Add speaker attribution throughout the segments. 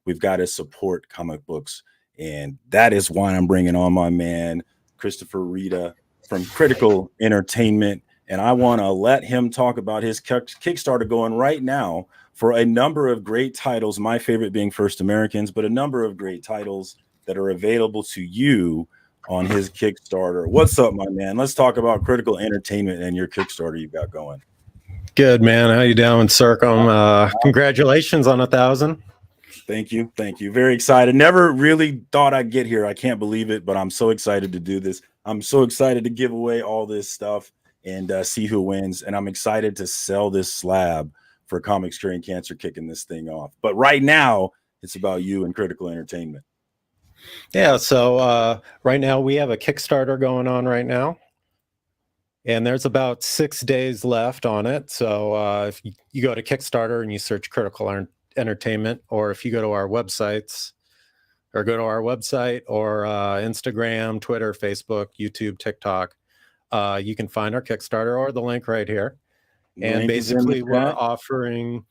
Speaker 1: we've got to support comic books. And that is why I'm bringing on my man, Christopher Rita from Critical Entertainment. And I want to let him talk about his Kickstarter going right now for a number of great titles, my favorite being First Americans, but a number of great titles that are available to you on his Kickstarter. What's up, my man? Let's talk about Critical Entertainment and your Kickstarter you've got going.
Speaker 2: Good, man. How you doing, Circum? Congratulations on 1,000.
Speaker 1: Thank you. Thank you. Very excited. Never really thought I'd get here. I can't believe it, but I'm so excited to do this. I'm so excited to give away all this stuff and see who wins. And I'm excited to sell this slab for Comics Curing Cancer, kicking this thing off. But right now, it's about you and Critical Entertainment.
Speaker 2: Yeah. So right now we have a Kickstarter going on right now. And there's about 6 days left on it. So if you go to Kickstarter and you search Critical Entertainment, or if you go to our websites, or Instagram, Twitter, Facebook, YouTube, TikTok, you can find our Kickstarter or the link right here. And basically, we're offering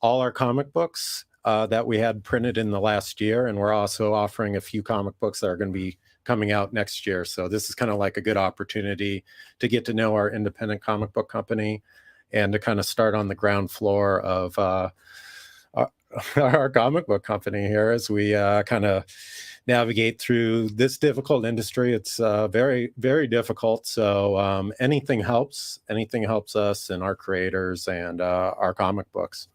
Speaker 2: all our comic books that we had printed in the last year. And we're also offering a few comic books that are going to be coming out next year. So this is kind of like a good opportunity to get to know our independent comic book company and to kind of start on the ground floor of our comic book company here as we kind of navigate through this difficult industry. It's very, very difficult. So anything helps us and our creators and our comic books.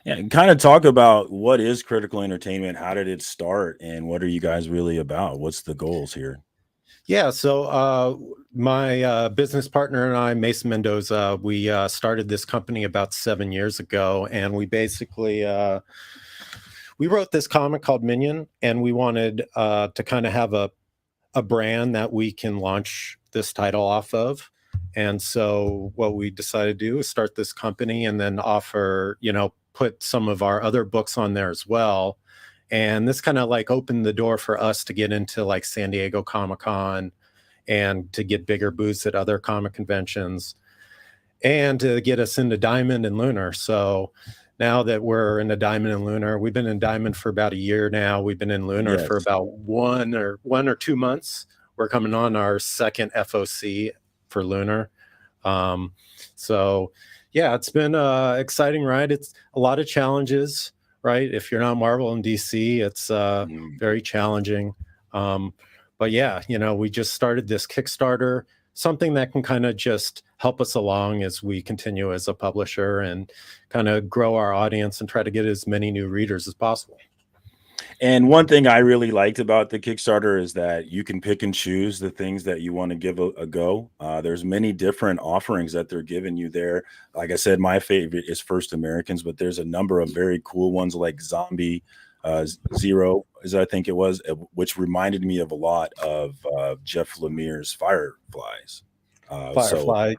Speaker 1: Yeah, kind of talk about what is Critical Entertainment, how did it start, and what are you guys really about? What's the goals here?
Speaker 2: Yeah, so my business partner and I, Mason Mendoza, we started this company about 7 years ago, and we basically we wrote this comic called Minion, and we wanted to kind of have a brand that we can launch this title off of. And so what we decided to do is start this company and then offer, put some of our other books on there as well. And this kind of like opened the door for us to get into like San Diego Comic-Con and to get bigger booths at other comic conventions and to get us into Diamond and Lunar. So now that we're in the Diamond and Lunar, we've been in Diamond for about a year now. We've been in Lunar for about one or 2 months. We're coming on our second FOC for Lunar. So yeah, it's been an exciting ride. It's a lot of challenges, right? If you're not Marvel and DC, it's very challenging. But yeah, we just started this Kickstarter, something that can kind of just help us along as we continue as a publisher and kind of grow our audience and try to get as many new readers as possible.
Speaker 1: And one thing I really liked about the Kickstarter is that you can pick and choose the things that you want to give a go. There's many different offerings that they're giving you there. Like I said, my favorite is First Americans, but there's a number of very cool ones like Zombie Zero, as I think it was, which reminded me of a lot of Jeff Lemire's Fireflies.
Speaker 2: Firefly.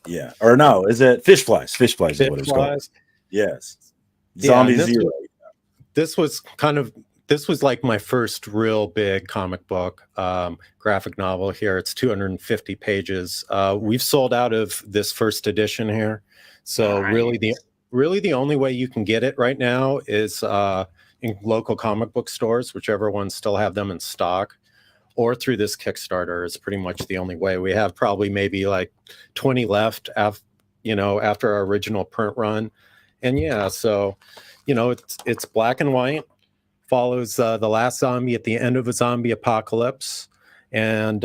Speaker 1: Yeah. Or no, is it Fish Flies? Fish Flies is what it's called. Yes. Zombie Zero.
Speaker 2: This was like my first real big comic book graphic novel here. It's 250 pages. We've sold out of this first edition here. So nice. really the only way you can get it right now is in local comic book stores, whichever ones still have them in stock, or through this Kickstarter is pretty much the only way. We have probably maybe like 20 left after our original print run. And yeah, so it's black and white, follows the last zombie at the end of a zombie apocalypse. And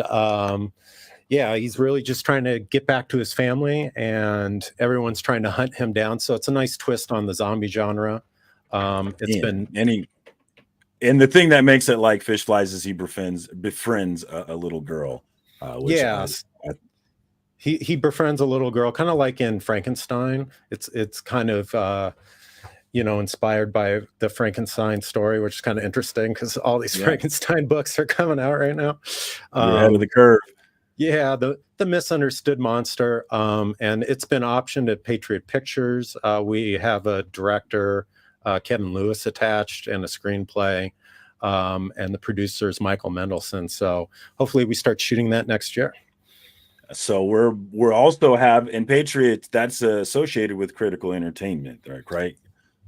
Speaker 2: yeah, he's really just trying to get back to his family and everyone's trying to hunt him down. So it's a nice twist on the zombie genre. And the
Speaker 1: thing that makes it like Fish Flies is he befriends a little girl.
Speaker 2: He befriends a little girl, kind of like in Frankenstein. It's kind of inspired by the Frankenstein story, which is kind of interesting because all these Frankenstein books are coming out right now.
Speaker 1: You're ahead of the curve.
Speaker 2: Yeah, the misunderstood monster, and it's been optioned at Patriot Pictures. We have a director, Kevin Lewis, attached, and a screenplay, and the producer is Michael Mendelson. So hopefully we start shooting that next year.
Speaker 1: So we're also have in Patriot that's associated with Critical Entertainment, right?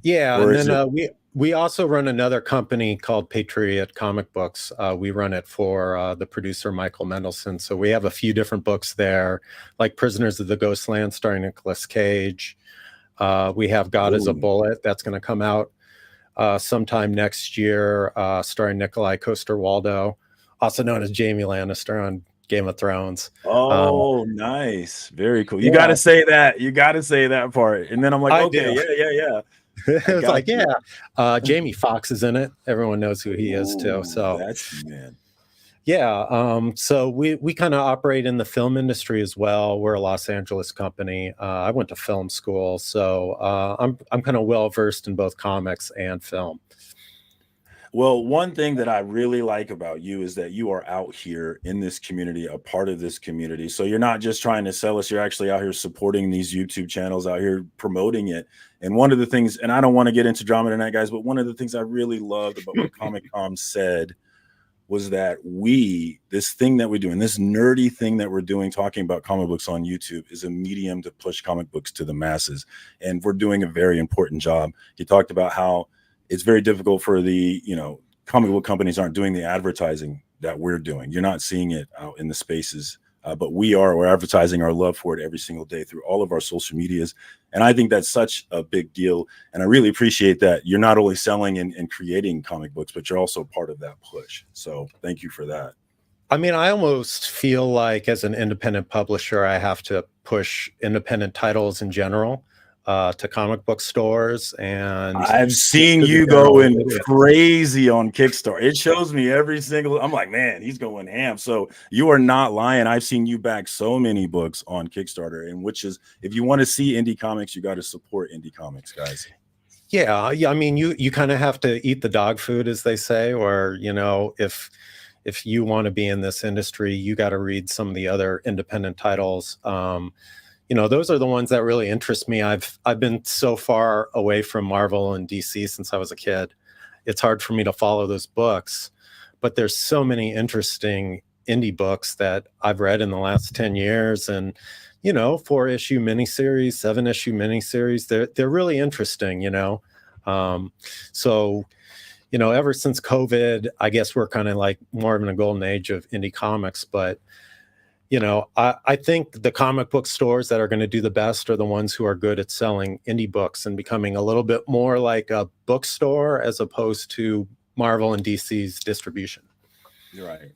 Speaker 2: Yeah, or and then We also run another company called Patriot Comic Books. We run it for the producer Michael Mendelson. So we have a few different books there, like Prisoners of the Ghostland starring Nicolas Cage. We have God is a Bullet that's going to come out sometime next year, starring Nikolai Coster-Waldau, also known as Jaime Lannister on Game of Thrones.
Speaker 1: Oh, nice. Very cool. You got to say that. You got to say that part. And then I'm like, okay, yeah.
Speaker 2: It's like, Jamie Foxx is in it. Everyone knows who he is too. So
Speaker 1: that's, man.
Speaker 2: Yeah. So we kind of operate in the film industry as well. We're a Los Angeles company. I went to film school, so I'm kind of well versed in both comics and film.
Speaker 1: Well, one thing that I really like about you is that you are out here in this community, a part of this community. So you're not just trying to sell us, you're actually out here supporting these YouTube channels, out here promoting it. And one of the things, and I don't want to get into drama tonight, guys, but one of the things I really loved about what Comic Com said was that this thing that we're doing, this nerdy thing that we're doing, talking about comic books on YouTube, is a medium to push comic books to the masses. And we're doing a very important job. He talked about how it's very difficult for the, comic book companies aren't doing the advertising that we're doing. You're not seeing it out in the spaces, but we're advertising our love for it every single day through all of our social medias. And I think that's such a big deal. And I really appreciate that you're not only selling and creating comic books, but you're also part of that push. So thank you for that.
Speaker 2: I mean, I almost feel like as an independent publisher, I have to push independent titles in general to comic book stores. And
Speaker 1: I've seen you going crazy on Kickstarter. It shows me I'm like, man, he's going ham. So you are not lying. I've seen you back so many books on Kickstarter, and which is, if you want to see indie comics, you got to support indie comics, guys.
Speaker 2: Yeah. I mean, you kind of have to eat the dog food, as they say, or, if you want to be in this industry, you got to read some of the other independent titles. Those are the ones that really interest me. I've been so far away from Marvel and DC since I was a kid. It's hard for me to follow those books, but there's so many interesting indie books that I've read in the last 10 years. And, 4-issue miniseries, 7-issue miniseries, they're really interesting, So, ever since COVID, I guess we're kind of like more of in a golden age of indie comics, but I think the comic book stores that are going to do the best are the ones who are good at selling indie books and becoming a little bit more like a bookstore as opposed to Marvel and DC's distribution.
Speaker 1: You're right.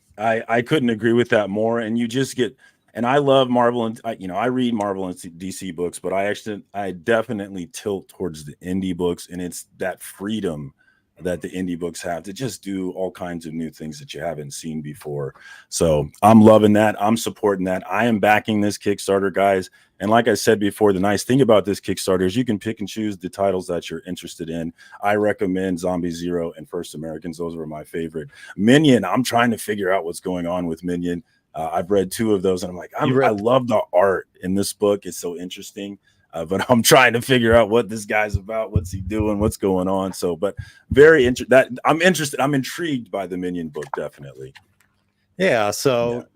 Speaker 1: I couldn't agree with that more. And you just get, and I love Marvel, and I read Marvel and DC books, but I definitely tilt towards the indie books, and it's that freedom that the indie books have to just do all kinds of new things that you haven't seen before. So I'm loving that. I'm supporting that. I am backing this Kickstarter, guys. And like I said before, the nice thing about this Kickstarter is you can pick and choose the titles that you're interested in. I recommend Zombie Zero and First Americans. Those were my favorite. Minion, I'm trying to figure out what's going on with Minion. I've read 2 of those, and I'm like, I love the art in this book. It's so interesting. But I'm trying to figure out what this guy's about, what's he doing, what's going on. So, but I'm interested. I'm intrigued by the Minion book, definitely.
Speaker 2: Yeah. So,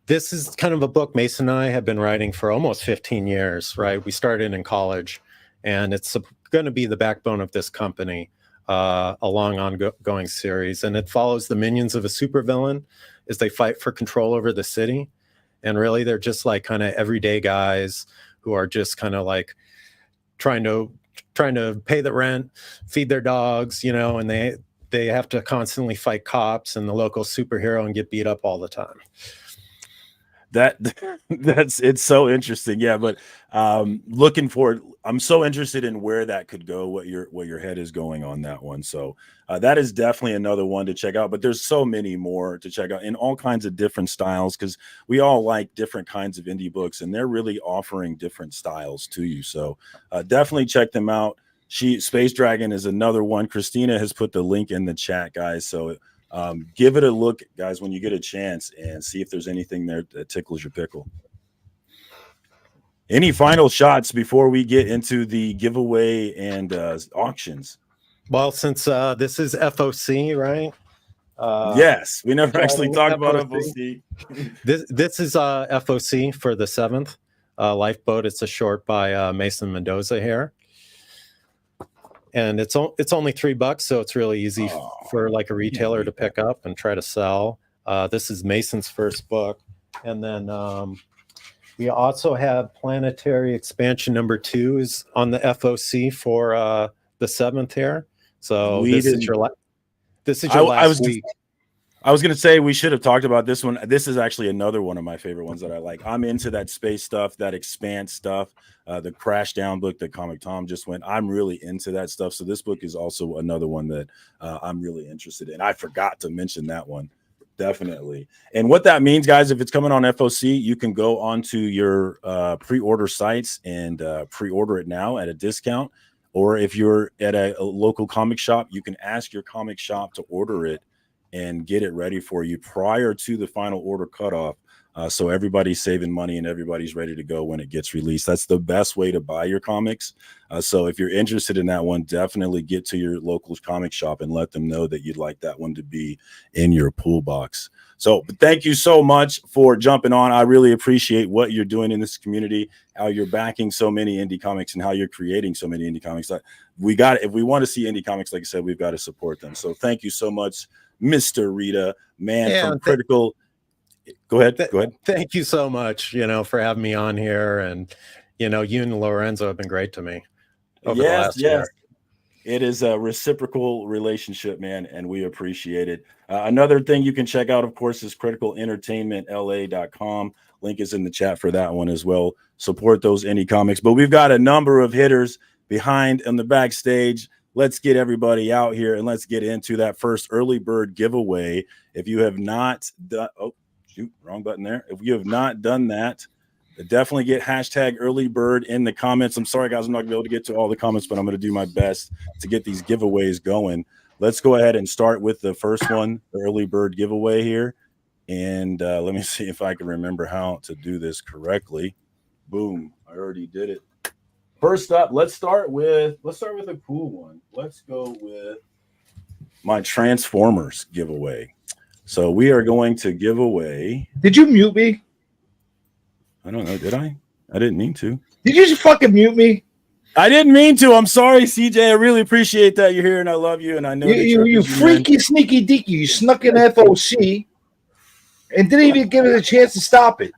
Speaker 2: this is kind of a book Mason and I have been writing for almost 15 years, right? We started in college, and it's going to be the backbone of this company, a long ongoing series. And it follows the minions of a supervillain as they fight for control over the city. And really, they're just like kind of everyday guys who are just kind of like trying to pay the rent, feed their dogs, and they have to constantly fight cops and the local superhero and get beat up all the time.
Speaker 1: It's so interesting. Yeah, but looking forward, I'm so interested in where that could go, what your head is going on that one. So that is definitely another one to check out, but there's so many more to check out in all kinds of different styles, because we all like different kinds of indie books, and they're really offering different styles to you. So definitely check them out. Space Dragon is another one. Christina has put the link in the chat, guys. So give it a look, guys, when you get a chance, and see if there's anything there that tickles your pickle. Any final shots before we get into the giveaway and auctions?
Speaker 2: Well, since this is FOC, right?
Speaker 1: Yes, we never actually talked about FOC.
Speaker 2: This is FOC for the 7th Lifeboat. It's a short by Mason Mendoza here. and it's only $3, so it's really easy for like a retailer to pick up and try to sell. This is Mason's first book, and then we also have Planetary Expansion #2 is on the FOC for the 7th here. So this is your last week.
Speaker 1: I was going to say we should have talked about this one. This is actually another one of my favorite ones that I like. I'm into that space stuff, that expanse stuff, the Crash Down book that Comic Tom just went. I'm really into that stuff. So this book is also another one that I'm really interested in. I forgot to mention that one. Definitely. And what that means, guys, if it's coming on FOC, you can go onto your pre-order sites and pre-order it now at a discount. Or if you're at a local comic shop, you can ask your comic shop to order it and get it ready for you prior to the final order cutoff. So everybody's saving money and everybody's ready to go when it gets released. That's the best way to buy your comics. So if you're interested in that one, definitely get to your local comic shop and let them know that you'd like that one to be in your pool box. So thank you so much for jumping on. I really appreciate what you're doing in this community, how you're backing so many indie comics and how you're creating so many indie comics. If we want to see indie comics, like I said, we've got to support them. So thank you so much, Mr. Rita, from Critical. Go ahead.
Speaker 2: Thank you so much, for having me on here. And, you and Lorenzo have been great to me over the last year.
Speaker 1: It is a reciprocal relationship, man, and we appreciate it. Another thing you can check out, of course, is criticalentertainmentla.com. Link is in the chat for that one as well. Support those indie comics. But we've got a number of hitters behind in the backstage. Let's get everybody out here and let's get into that first early bird giveaway. If you have not done, wrong button there. If you have not done that, definitely get hashtag early bird in the comments. I'm sorry, guys, I'm not gonna be able to get to all the comments, but I'm going to do my best to get these giveaways going. Let's go ahead and start with the first one, the early bird giveaway here. And let me see if I can remember how to do this correctly. Boom. I already did it. First up, let's start with a cool one. Let's go with my Transformers giveaway. So we are going to give away.
Speaker 3: Did you mute me?
Speaker 1: I don't know. Did I? I didn't mean to.
Speaker 3: Did you just fucking mute me?
Speaker 1: I didn't mean to. I'm sorry, CJ. I really appreciate that you're here, and I love you, and I know
Speaker 3: you freaky sneaky deaky. You snuck in FOC and didn't even give us a chance to stop it.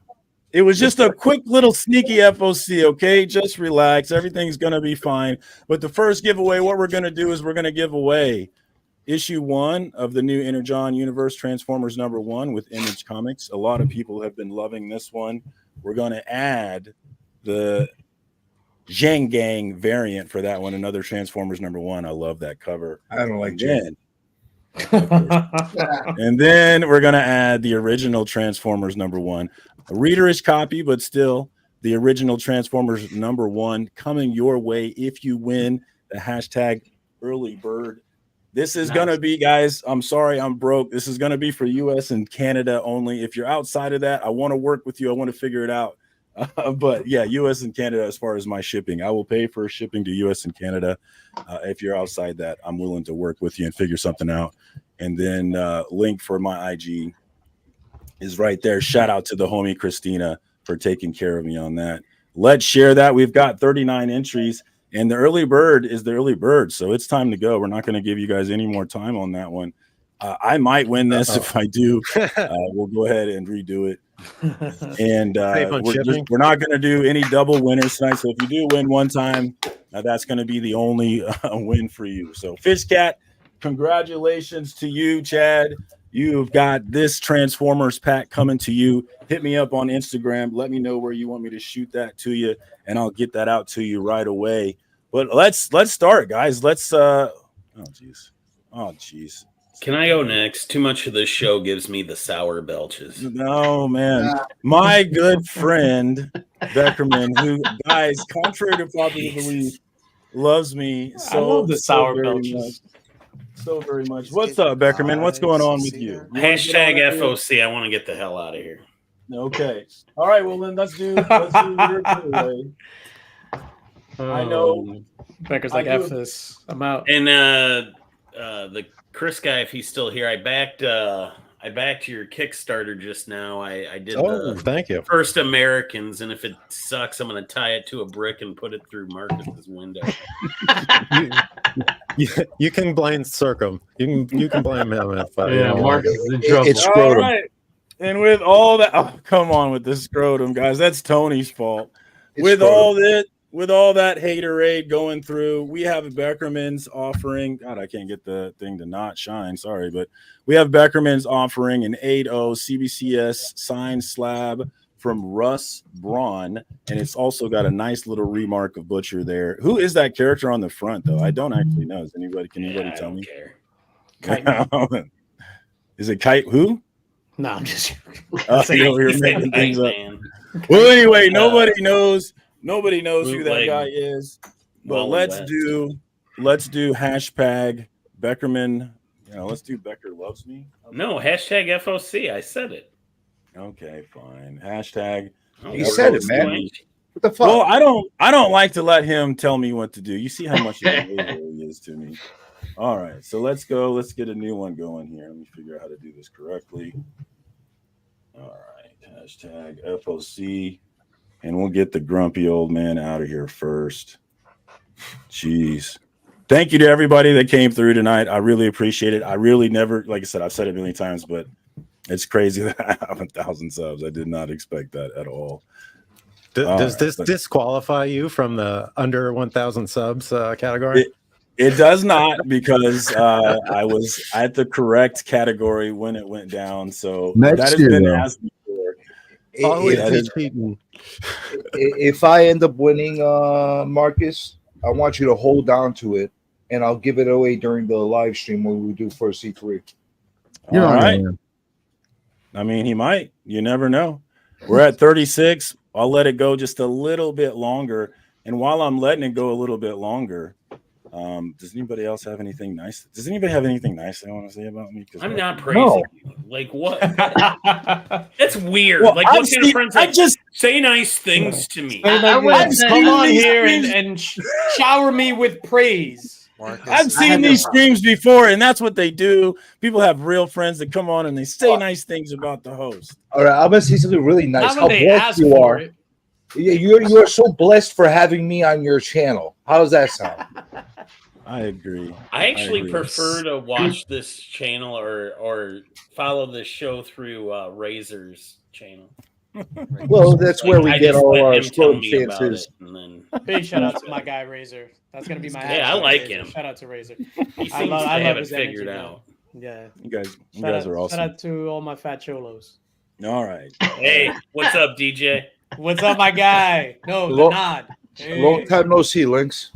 Speaker 1: It was just a quick little sneaky FOC, okay? Just relax. Everything's going to be fine. But the first giveaway, what we're going to do is we're going to give away issue 1 of the new Energon Universe Transformers #1 with Image Comics. A lot of people have been loving this one. We're going to add the Zhang Gang variant for that one, another Transformers #1. I love that cover.
Speaker 3: I don't like Zhang.
Speaker 1: And then we're going to add the original Transformers #1. A readerish copy, but still the original Transformers #1 coming your way if you win the hashtag early bird. This is going to be, guys, I'm sorry, I'm broke. This is going to be for US and Canada only. If you're outside of that, I want to work with you. I want to figure it out. But yeah, US and Canada, as far as my shipping, I will pay for shipping to US and Canada. If you're outside that, I'm willing to work with you and figure something out. And then link for my IG is right there. Shout out to the homie Christina for taking care of me on that. Let's share that. We've got 39 entries. And the early bird is the early bird, so it's time to go. We're not going to give you guys any more time on that one. I might win this. If I do. We'll go ahead and redo it. And we're not going to do any double winners tonight. So if you do win one time, that's going to be the only win for you. So Fishcat, congratulations to you, Chad. You've got this Transformers pack coming to you. Hit me up on Instagram. Let me know where you want me to shoot that to you, and I'll get that out to you right away. But let's start, guys. Let's oh jeez.
Speaker 4: Can I go next? Too much of this show gives me the sour belches.
Speaker 1: No, man. My good friend Beckerman, who, guys, contrary to popular belief, loves me so.
Speaker 5: I love the sour belches.
Speaker 1: So very much. What's up, Beckerman? What's going on with you?
Speaker 4: Hashtag FOC. I want to get the hell out of here.
Speaker 1: Okay. All right. Well, then let's do your giveaway. I know.
Speaker 5: Becker's like, F this. I'm out.
Speaker 4: And the Chris guy, if he's still here, I backed I backed your Kickstarter just now. I did
Speaker 2: Oh,
Speaker 4: the
Speaker 2: thank you.
Speaker 4: First Americans, and if it sucks, I'm going to tie it to a brick and put it through Marcus's window.
Speaker 2: You can blame Circum. You can blame him if you
Speaker 6: Yeah,
Speaker 2: don't
Speaker 6: Marcus
Speaker 2: like
Speaker 6: is in trouble.
Speaker 3: It's
Speaker 1: All
Speaker 3: scrotum.
Speaker 1: right. And with all that, oh, come on with this scrotum, guys. That's Tony's fault.
Speaker 3: It's
Speaker 1: With
Speaker 3: scrotum.
Speaker 1: all that haterade going through, we have Beckerman's offering. God, I can't get the thing to not shine. Sorry, but we have Beckerman's offering an 8.0 CBCS signed slab from Russ Braun, and it's also got a nice little remark of Butcher there. Who is that character on the front, though? I don't actually know. Can anybody
Speaker 4: I
Speaker 1: tell
Speaker 4: don't
Speaker 1: me?
Speaker 4: care.
Speaker 1: Is it Kite? Who?
Speaker 5: No, I'm just.
Speaker 1: You're
Speaker 4: He's
Speaker 1: making
Speaker 4: that
Speaker 1: things
Speaker 4: tight,
Speaker 1: up.
Speaker 4: man.
Speaker 1: Well, anyway, nobody knows who that
Speaker 4: Bootleg.
Speaker 1: guy is. But
Speaker 4: Wally
Speaker 1: let's
Speaker 4: West.
Speaker 1: do hashtag Beckerman. Let's do Becker loves me.
Speaker 4: No, hashtag FOC. I said it.
Speaker 1: Okay, fine. Hashtag.
Speaker 3: You said it, man. What the fuck?
Speaker 1: Well, I don't like to let him tell me what to do. You see how much he is to me. All right, so let's go. Let's get a new one going here. Let me figure out how to do this correctly. All right, hashtag FOC, and we'll get the grumpy old man out of here first. Jeez. Thank you to everybody that came through tonight. I really appreciate it. I really never, like I said, I've said it a million times, but it's crazy that I have 1,000 subs. I did not expect that at all.
Speaker 2: Does this disqualify you from the under 1,000 subs category?
Speaker 1: It does not, because I was at the correct category when it went down. So
Speaker 3: Next
Speaker 1: that has
Speaker 3: year,
Speaker 1: been
Speaker 3: though.
Speaker 1: asked before.
Speaker 2: Always
Speaker 3: If-
Speaker 2: be cheating.
Speaker 3: if I end up winning, Marcus, I want you to hold on to it, and I'll give it away during the live stream when we do for C3.
Speaker 1: All right. I mean, he might. You never know. We're at 36. I'll let it go just a little bit longer. And while I'm letting it go a little bit longer, does anybody else have anything nice? Does anybody have anything nice they want to say about me?
Speaker 4: I'm not praising you. Like what? That's weird.
Speaker 1: Well,
Speaker 4: like
Speaker 1: I've
Speaker 4: what kind
Speaker 1: seen-
Speaker 4: of friends?
Speaker 1: I
Speaker 4: Like,
Speaker 1: just
Speaker 4: say nice things to me.
Speaker 6: I wouldn't say-
Speaker 5: Come on
Speaker 1: these
Speaker 5: here
Speaker 1: streams-
Speaker 5: and shower me with praise.
Speaker 1: I've seen these streams before, and that's what they do. People have real friends that come on and they say nice things about the host.
Speaker 3: All right, I'm gonna say something really nice.
Speaker 5: Not
Speaker 3: How
Speaker 5: when they
Speaker 3: blessed
Speaker 5: ask
Speaker 3: you
Speaker 5: for
Speaker 3: are.
Speaker 5: it.
Speaker 3: Yeah, you are so blessed for having me on your channel. How does that sound?
Speaker 1: I agree.
Speaker 4: I actually
Speaker 1: agree.
Speaker 4: prefer to watch this channel or follow this show through Razor's channel.
Speaker 3: Well, that's where we
Speaker 4: I
Speaker 3: get
Speaker 4: just
Speaker 3: all
Speaker 4: let
Speaker 3: our
Speaker 4: him tell me
Speaker 3: scrotum
Speaker 4: about
Speaker 3: chances.
Speaker 4: it, and then
Speaker 5: Big shout out to my guy Razor. That's gonna be my.
Speaker 4: Hey, I
Speaker 5: hashtag,
Speaker 4: like
Speaker 5: Razor.
Speaker 4: him.
Speaker 5: Shout out to Razor.
Speaker 4: he
Speaker 5: I
Speaker 4: seems
Speaker 5: love
Speaker 4: to have it
Speaker 5: his energy,
Speaker 4: figured
Speaker 5: man.
Speaker 4: out.
Speaker 5: Yeah.
Speaker 1: You guys
Speaker 5: Shout out,
Speaker 1: are awesome.
Speaker 5: Shout out to all my fat cholos.
Speaker 1: All right.
Speaker 4: Hey, what's up, DJ?
Speaker 5: What's up, my guy? No, the
Speaker 3: Long-
Speaker 5: nod. Hey.
Speaker 3: Long time no see, Lynx.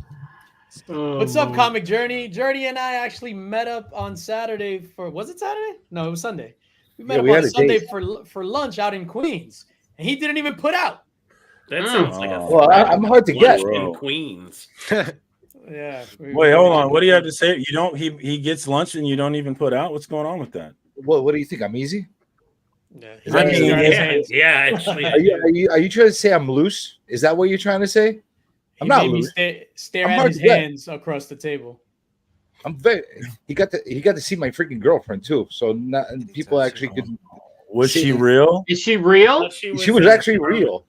Speaker 5: What's up, Comic Journey? Journey and I actually met up on Saturday for. Was it Saturday? No, it was Sunday. We met
Speaker 3: Yeah,
Speaker 5: up
Speaker 3: we
Speaker 5: on
Speaker 3: had a
Speaker 5: Sunday
Speaker 3: date.
Speaker 5: for lunch out in Queens, and he didn't even put out.
Speaker 4: That sounds like a
Speaker 3: Well, I'm hard to
Speaker 4: lunch
Speaker 3: get.
Speaker 4: in Queens.
Speaker 5: Yeah.
Speaker 1: Wait, hold on. What do you have to say? You don't. He gets lunch and you don't even put out. What's going on with that?
Speaker 3: What do you think? I'm easy?
Speaker 5: Yeah.
Speaker 3: Is that-
Speaker 5: He's got his hands.
Speaker 4: Yeah, actually.
Speaker 3: Are you trying to say I'm loose? Is that what you're trying to say?
Speaker 5: He
Speaker 3: I'm not
Speaker 5: made me
Speaker 3: loose.
Speaker 5: stare
Speaker 3: I'm
Speaker 5: at
Speaker 3: hard
Speaker 5: his
Speaker 3: to get.
Speaker 5: hands across the table.
Speaker 3: I'm very. He got to see my freaking girlfriend too. So not, people actually could.
Speaker 1: Was
Speaker 3: See,
Speaker 1: she real?
Speaker 6: Is she real?
Speaker 3: She was actually real.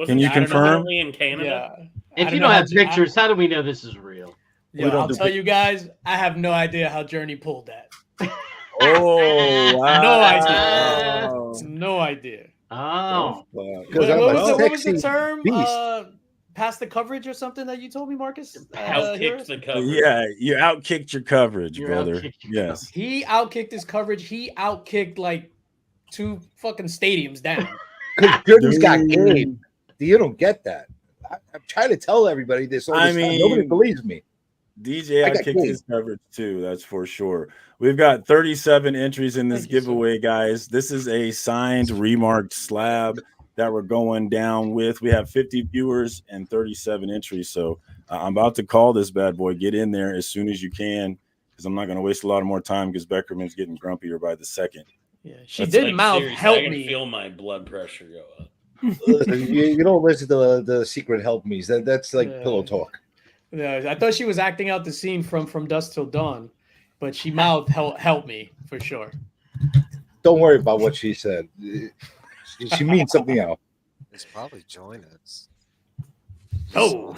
Speaker 1: Can you confirm?
Speaker 4: In Canada?
Speaker 5: Yeah.
Speaker 6: If
Speaker 5: I
Speaker 6: you
Speaker 5: know
Speaker 6: don't
Speaker 5: how
Speaker 6: have pictures, how do we know this is real?
Speaker 5: Yeah,
Speaker 1: We don't
Speaker 5: I'll
Speaker 1: do
Speaker 5: tell you guys, I have no idea how Journey pulled that.
Speaker 1: Oh, wow.
Speaker 5: No idea. No idea.
Speaker 6: Oh,
Speaker 3: Because I'm
Speaker 5: What
Speaker 3: a
Speaker 5: was the
Speaker 3: sexy
Speaker 5: term?
Speaker 3: beast.
Speaker 5: Past the coverage or something that you told me, Marcus?
Speaker 4: Outkicked the cover.
Speaker 1: Yeah, you outkicked your coverage,
Speaker 6: You
Speaker 1: brother.
Speaker 6: outkicked your
Speaker 1: Yes.
Speaker 5: He outkicked his coverage. He outkicked like 2 fucking stadiums down.
Speaker 3: Because Jordan's got
Speaker 1: Dude.
Speaker 3: game. You don't get that. I'm trying to tell everybody this all
Speaker 1: I
Speaker 3: this time.
Speaker 1: mean-
Speaker 3: Nobody believes me.
Speaker 1: DJ
Speaker 3: I got
Speaker 1: outkicked
Speaker 3: game.
Speaker 1: his coverage too. That's for sure. We've got 37 entries in this
Speaker 5: Thank you, sir.
Speaker 1: giveaway, guys. This is a signed, remarked slab that we're going down with. We have 50 viewers and 37 entries. So I'm about to call this bad boy. Get in there as soon as you can, because I'm not going to waste a lot of more time because Beckerman's getting grumpier by the second.
Speaker 5: Yeah, she
Speaker 1: That's
Speaker 5: did
Speaker 4: Like,
Speaker 5: mouth
Speaker 4: seriously,
Speaker 5: help
Speaker 4: I can
Speaker 5: me.
Speaker 4: feel my blood pressure go up.
Speaker 3: Listen, you don't listen to the secret help me's. That's like
Speaker 5: Yeah.
Speaker 3: pillow talk.
Speaker 5: Yeah, I thought she was acting out the scene from Dusk Till Dawn, but she mouthed help me for sure.
Speaker 3: Don't worry about what she said. She means something else.
Speaker 7: It's probably join us.
Speaker 5: Oh,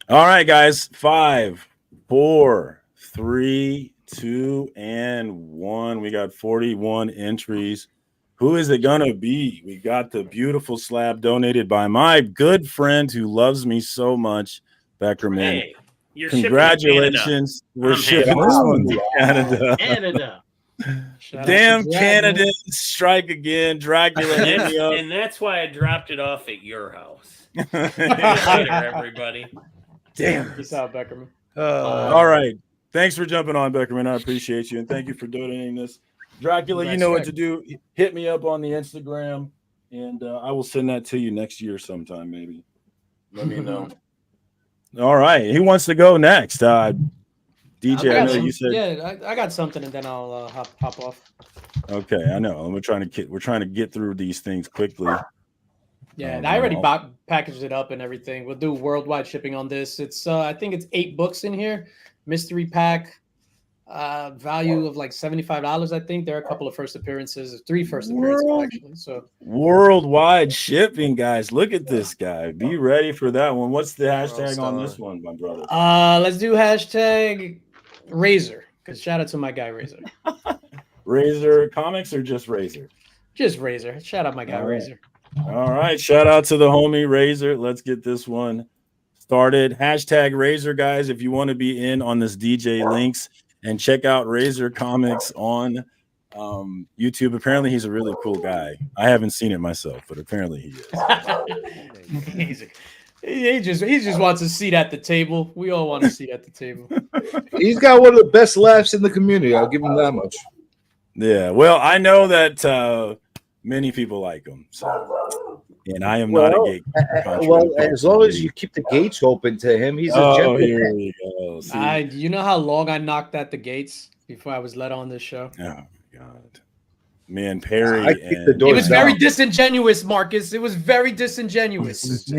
Speaker 1: All right, guys. 5, 4, 3, 2, and 1. We got 41 entries. Who is it gonna be? We got the beautiful slab donated by my good friend who loves me so much, Beckerman.
Speaker 4: Hey, you're shipping to Canada.
Speaker 1: Congratulations. We're
Speaker 4: I'm
Speaker 1: shipping
Speaker 4: happy.
Speaker 1: this one to Canada.
Speaker 6: Canada.
Speaker 5: shout out
Speaker 1: Damn
Speaker 5: to Jack, man.
Speaker 1: Canada, strike again. Dracula hit me up.
Speaker 4: And that's why I dropped it off at your house. See you later, everybody.
Speaker 1: Damn.
Speaker 5: Peace out, Beckerman.
Speaker 1: All right. Thanks for jumping on, Beckerman. I appreciate you. And thank you for donating this. Dracula, you know what to do. Hit me up on the Instagram, and I will send that to you next year sometime, maybe. Let me know. All right. Who wants to go next? DJ, I know you said.
Speaker 5: Yeah, I got something, and then I'll hop off.
Speaker 1: Okay, I know. We're trying to get through these things quickly.
Speaker 5: Yeah, and I already packaged it up and everything. We'll do worldwide shipping on this. It's I think it's 8 books in here. Mystery pack, value of like $75. I think there are a couple of first appearances, 3 first appearances actually. So
Speaker 1: worldwide shipping, guys. Look at this guy. Be ready for that one. What's the hashtag on this one, my brother?
Speaker 5: Let's do hashtag Razor. Because shout out to my guy Razor.
Speaker 1: Razor comics or just Razor?
Speaker 5: Just Razor. Shout out my guy Razor.
Speaker 1: All right. Shout out to the homie Razor. Let's get this one started. Hashtag Razor, guys. If you want to be in on this DJ links and check out Razor Comics on YouTube. Apparently, he's a really cool guy. I haven't seen it myself, but apparently he is.
Speaker 5: He just wants a seat at the table. We all want a seat at the table.
Speaker 3: He's got one of the best laughs in the community. I'll give him that much.
Speaker 1: Yeah, well, I know that many people like him, so and I am not a gatekeeper.
Speaker 3: Well, as long as you keep the gates open to him, he's a gentleman.
Speaker 1: Here we go.
Speaker 5: You know how long I knocked at the gates before I was let on this show?
Speaker 1: Oh my God, man, Perry.
Speaker 5: It was very disingenuous, Marcus. It was very disingenuous.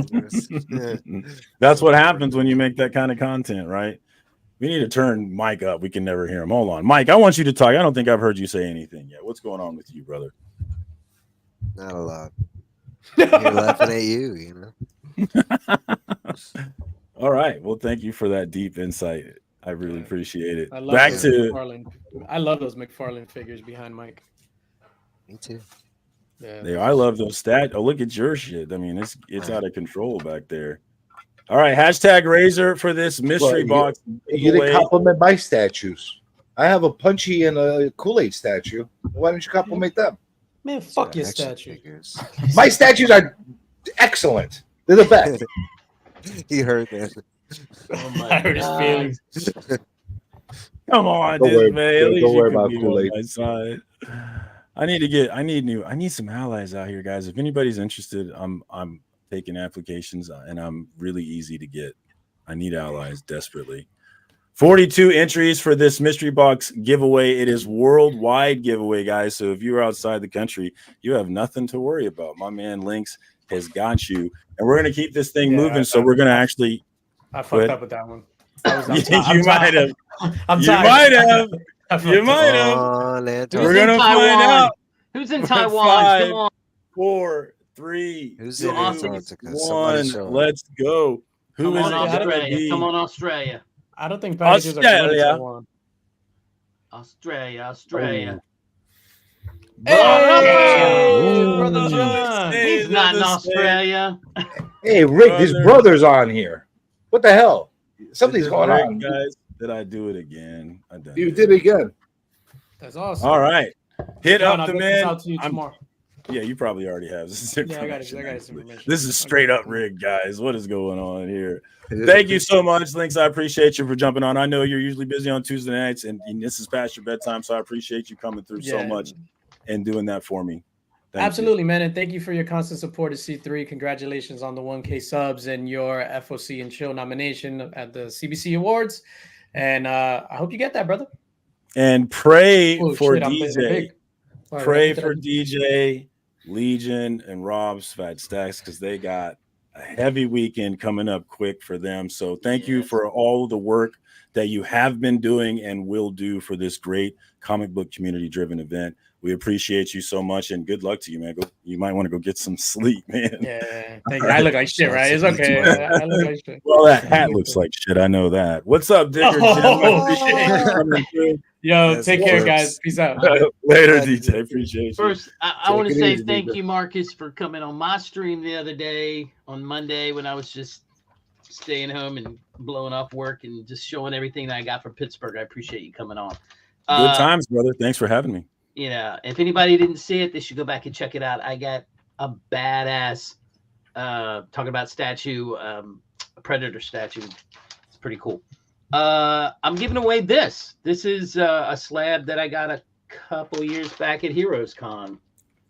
Speaker 1: That's what happens when you make that kind of content, right? We need to turn Mike up. We can never hear him. Hold on, Mike. I want you to talk. I don't think I've heard you say anything yet. What's going on with you, brother?
Speaker 7: Not a lot. You're laughing at you know.
Speaker 1: All right. Well, thank you for that deep insight. I really appreciate it.
Speaker 5: I love I love those McFarlane figures behind Mike.
Speaker 7: Me too.
Speaker 1: Yeah, I love those stats. Oh, look at your shit. I mean, it's out of control back there. All right, hashtag Razor for this mystery box.
Speaker 3: You didn't compliment my statues. I have a Punchy and a Kool-Aid statue. Why don't you compliment them?
Speaker 5: Man, fuck your statue.
Speaker 3: My statues are excellent. They're the best.
Speaker 7: He heard that.
Speaker 5: Oh my I hurt his feelings.
Speaker 1: Come on,
Speaker 3: don't
Speaker 1: man.
Speaker 3: Don't worry about Kool-Aid.
Speaker 1: My side. I need some allies out here, guys. If anybody's interested, I'm taking applications and I'm really easy to get. I need allies desperately. 42 entries for this mystery box giveaway. It is worldwide giveaway, guys. So if you're outside the country, you have nothing to worry about. My man Lynx has got you. And we're going to keep this thing moving. So we're going to actually.
Speaker 5: I fucked up with that one.
Speaker 1: You might have. You might have. We're going to find out.
Speaker 6: Who's in Taiwan? Come on.
Speaker 1: 4, 3,
Speaker 7: Who's
Speaker 1: 2,
Speaker 7: in Antarctica?
Speaker 1: 1. Let's go.
Speaker 6: Come on, Australia. Come on, Australia.
Speaker 5: I don't think packages are going to Taiwan.
Speaker 6: Australia.
Speaker 5: Hey, Brother John.
Speaker 6: He's not in Australia.
Speaker 3: Hey, Rick, this brother's on here. What the hell? Something's going on.
Speaker 1: Guys, did I do it again?
Speaker 3: You did it again.
Speaker 5: That's awesome.
Speaker 1: All right. Hit up the man.
Speaker 5: Out to you tomorrow.
Speaker 1: Yeah, you probably already have. This is
Speaker 5: I got his information.
Speaker 1: This is straight up rigged, guys. What is going on here? Thank you so much, Lynx. I appreciate you for jumping on. I know you're usually busy on Tuesday nights, and this is past your bedtime, so I appreciate you coming through so much and doing that for me.
Speaker 5: Absolutely, man, and thank you for your constant support of C3. Congratulations on the 1K subs and your FOC and Chill nomination at the CBC Awards, and I hope you get that, brother.
Speaker 1: And pray for DJ. Pray for DJ, Legion, and Rob's Fat Stacks because they got a heavy weekend coming up quick for them. So thank you for all the work that you have been doing and will do for this great comic book community driven event. We appreciate you so much, and good luck to you, man. You might want to go get some sleep, man.
Speaker 5: Yeah, thank you. I look like shit, right? It's okay. I look like shit.
Speaker 1: Well, that hat looks like shit. I know that. What's up, Digger?
Speaker 5: Oh,
Speaker 1: Jim?
Speaker 5: Yo,
Speaker 7: Yes,
Speaker 5: take
Speaker 7: of
Speaker 5: care,
Speaker 7: course.
Speaker 5: guys. Peace out.
Speaker 1: Later, DJ. Appreciate you.
Speaker 6: First, I
Speaker 3: Take
Speaker 6: want to
Speaker 3: it
Speaker 6: say
Speaker 3: easy,
Speaker 6: thank
Speaker 3: Digger.
Speaker 6: you, Marcus, for coming on my stream the other day on Monday when I was just staying home and blowing off work and just showing everything that I got from Pittsburgh. I appreciate you coming on.
Speaker 1: Good times, brother. Thanks for having me.
Speaker 6: Yeah, if anybody didn't see it, they should go back and check it out. I got a badass talking about statue, a predator statue. It's pretty cool. I'm giving away this. This is a slab that I got a couple years back at Heroes Con.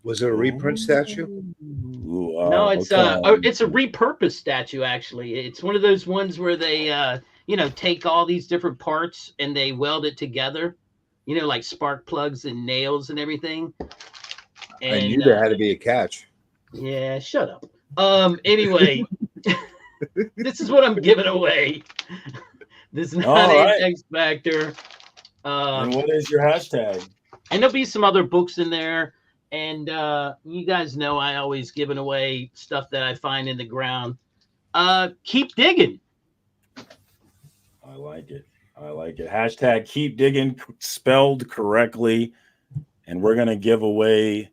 Speaker 3: Was it a reprint statue?
Speaker 1: Ooh,
Speaker 6: No, it's
Speaker 1: okay.
Speaker 6: it's a repurposed statue. Actually, it's one of those ones where they take all these different parts and they weld it together. Like spark plugs and nails and everything. And,
Speaker 3: I knew there had to be a catch.
Speaker 6: Yeah, shut up. Anyway, this is what I'm giving away. This is not an X Factor.
Speaker 1: And what is your hashtag?
Speaker 6: And there'll be some other books in there. And you guys know I always giving away stuff that I find in the ground. Keep digging.
Speaker 1: I like it. I like it. Hashtag keep digging, spelled correctly. And we're going to give away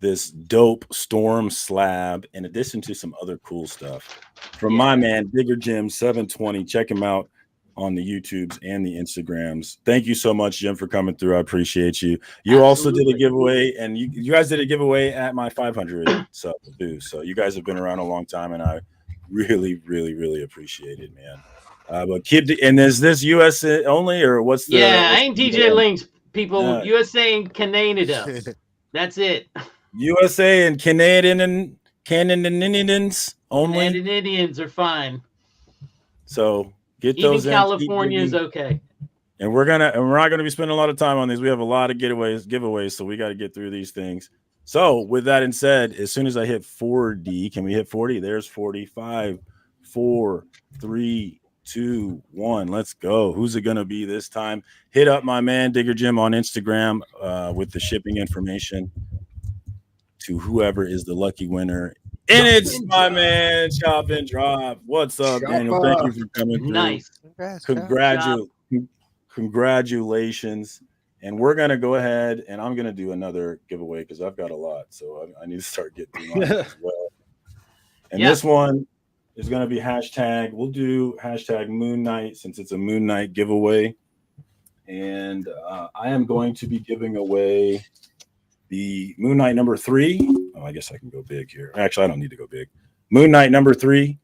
Speaker 1: this dope storm slab in addition to some other cool stuff from my man, Digger Jim 720. Check him out on the YouTubes and the Instagrams. Thank you so much, Jim, for coming through. I appreciate you. You also did a giveaway, and you guys did a giveaway at my 500 sub too. So you guys have been around a long time, and I really, really, really appreciate it, man. But and is this US only, or what's the?
Speaker 6: I ain't DJ Links, people.
Speaker 1: Yeah.
Speaker 6: USA and Canada. That's it.
Speaker 1: USA and Canadians only.
Speaker 6: Canadian Indians are fine.
Speaker 1: So get
Speaker 6: Even
Speaker 1: those.
Speaker 6: California is okay.
Speaker 1: And we're not gonna be spending a lot of time on these. We have a lot of giveaways, so we got to get through these things. So with that and said, as soon as I hit 40, can we hit 40? There's 45, 4, 3, 2, 1. Let's go. Who's it gonna be this time? Hit up my man Digger Jim on Instagram with the shipping information to whoever is the lucky winner. And it's my man Chop and Drop. What's up, Daniel? Thank you for coming through.
Speaker 6: Nice.
Speaker 1: Congratulations. And we're gonna go ahead and I'm gonna do another giveaway because I've got a lot, so I need to start getting mine as well. And this one is going to be hashtag. We'll do hashtag Moon Knight since it's a Moon Knight giveaway. And I am going to be giving away the Moon Knight number 3. Oh, I guess I can go big here. Actually, I don't need to go big. Moon Knight number 3,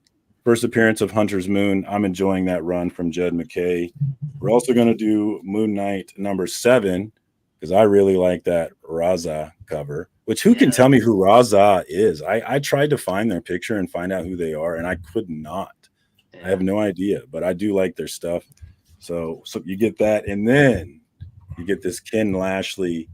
Speaker 1: first appearance of Hunter's Moon. I'm enjoying that run from Jed McKay. We're also going to do Moon Knight number 7 because I really like that Raza cover. Which who can tell me who Raza is? I tried to find their picture and find out who they are, and I could not. I have no idea, but I do like their stuff. So you get that, and then you get this Ken Lashley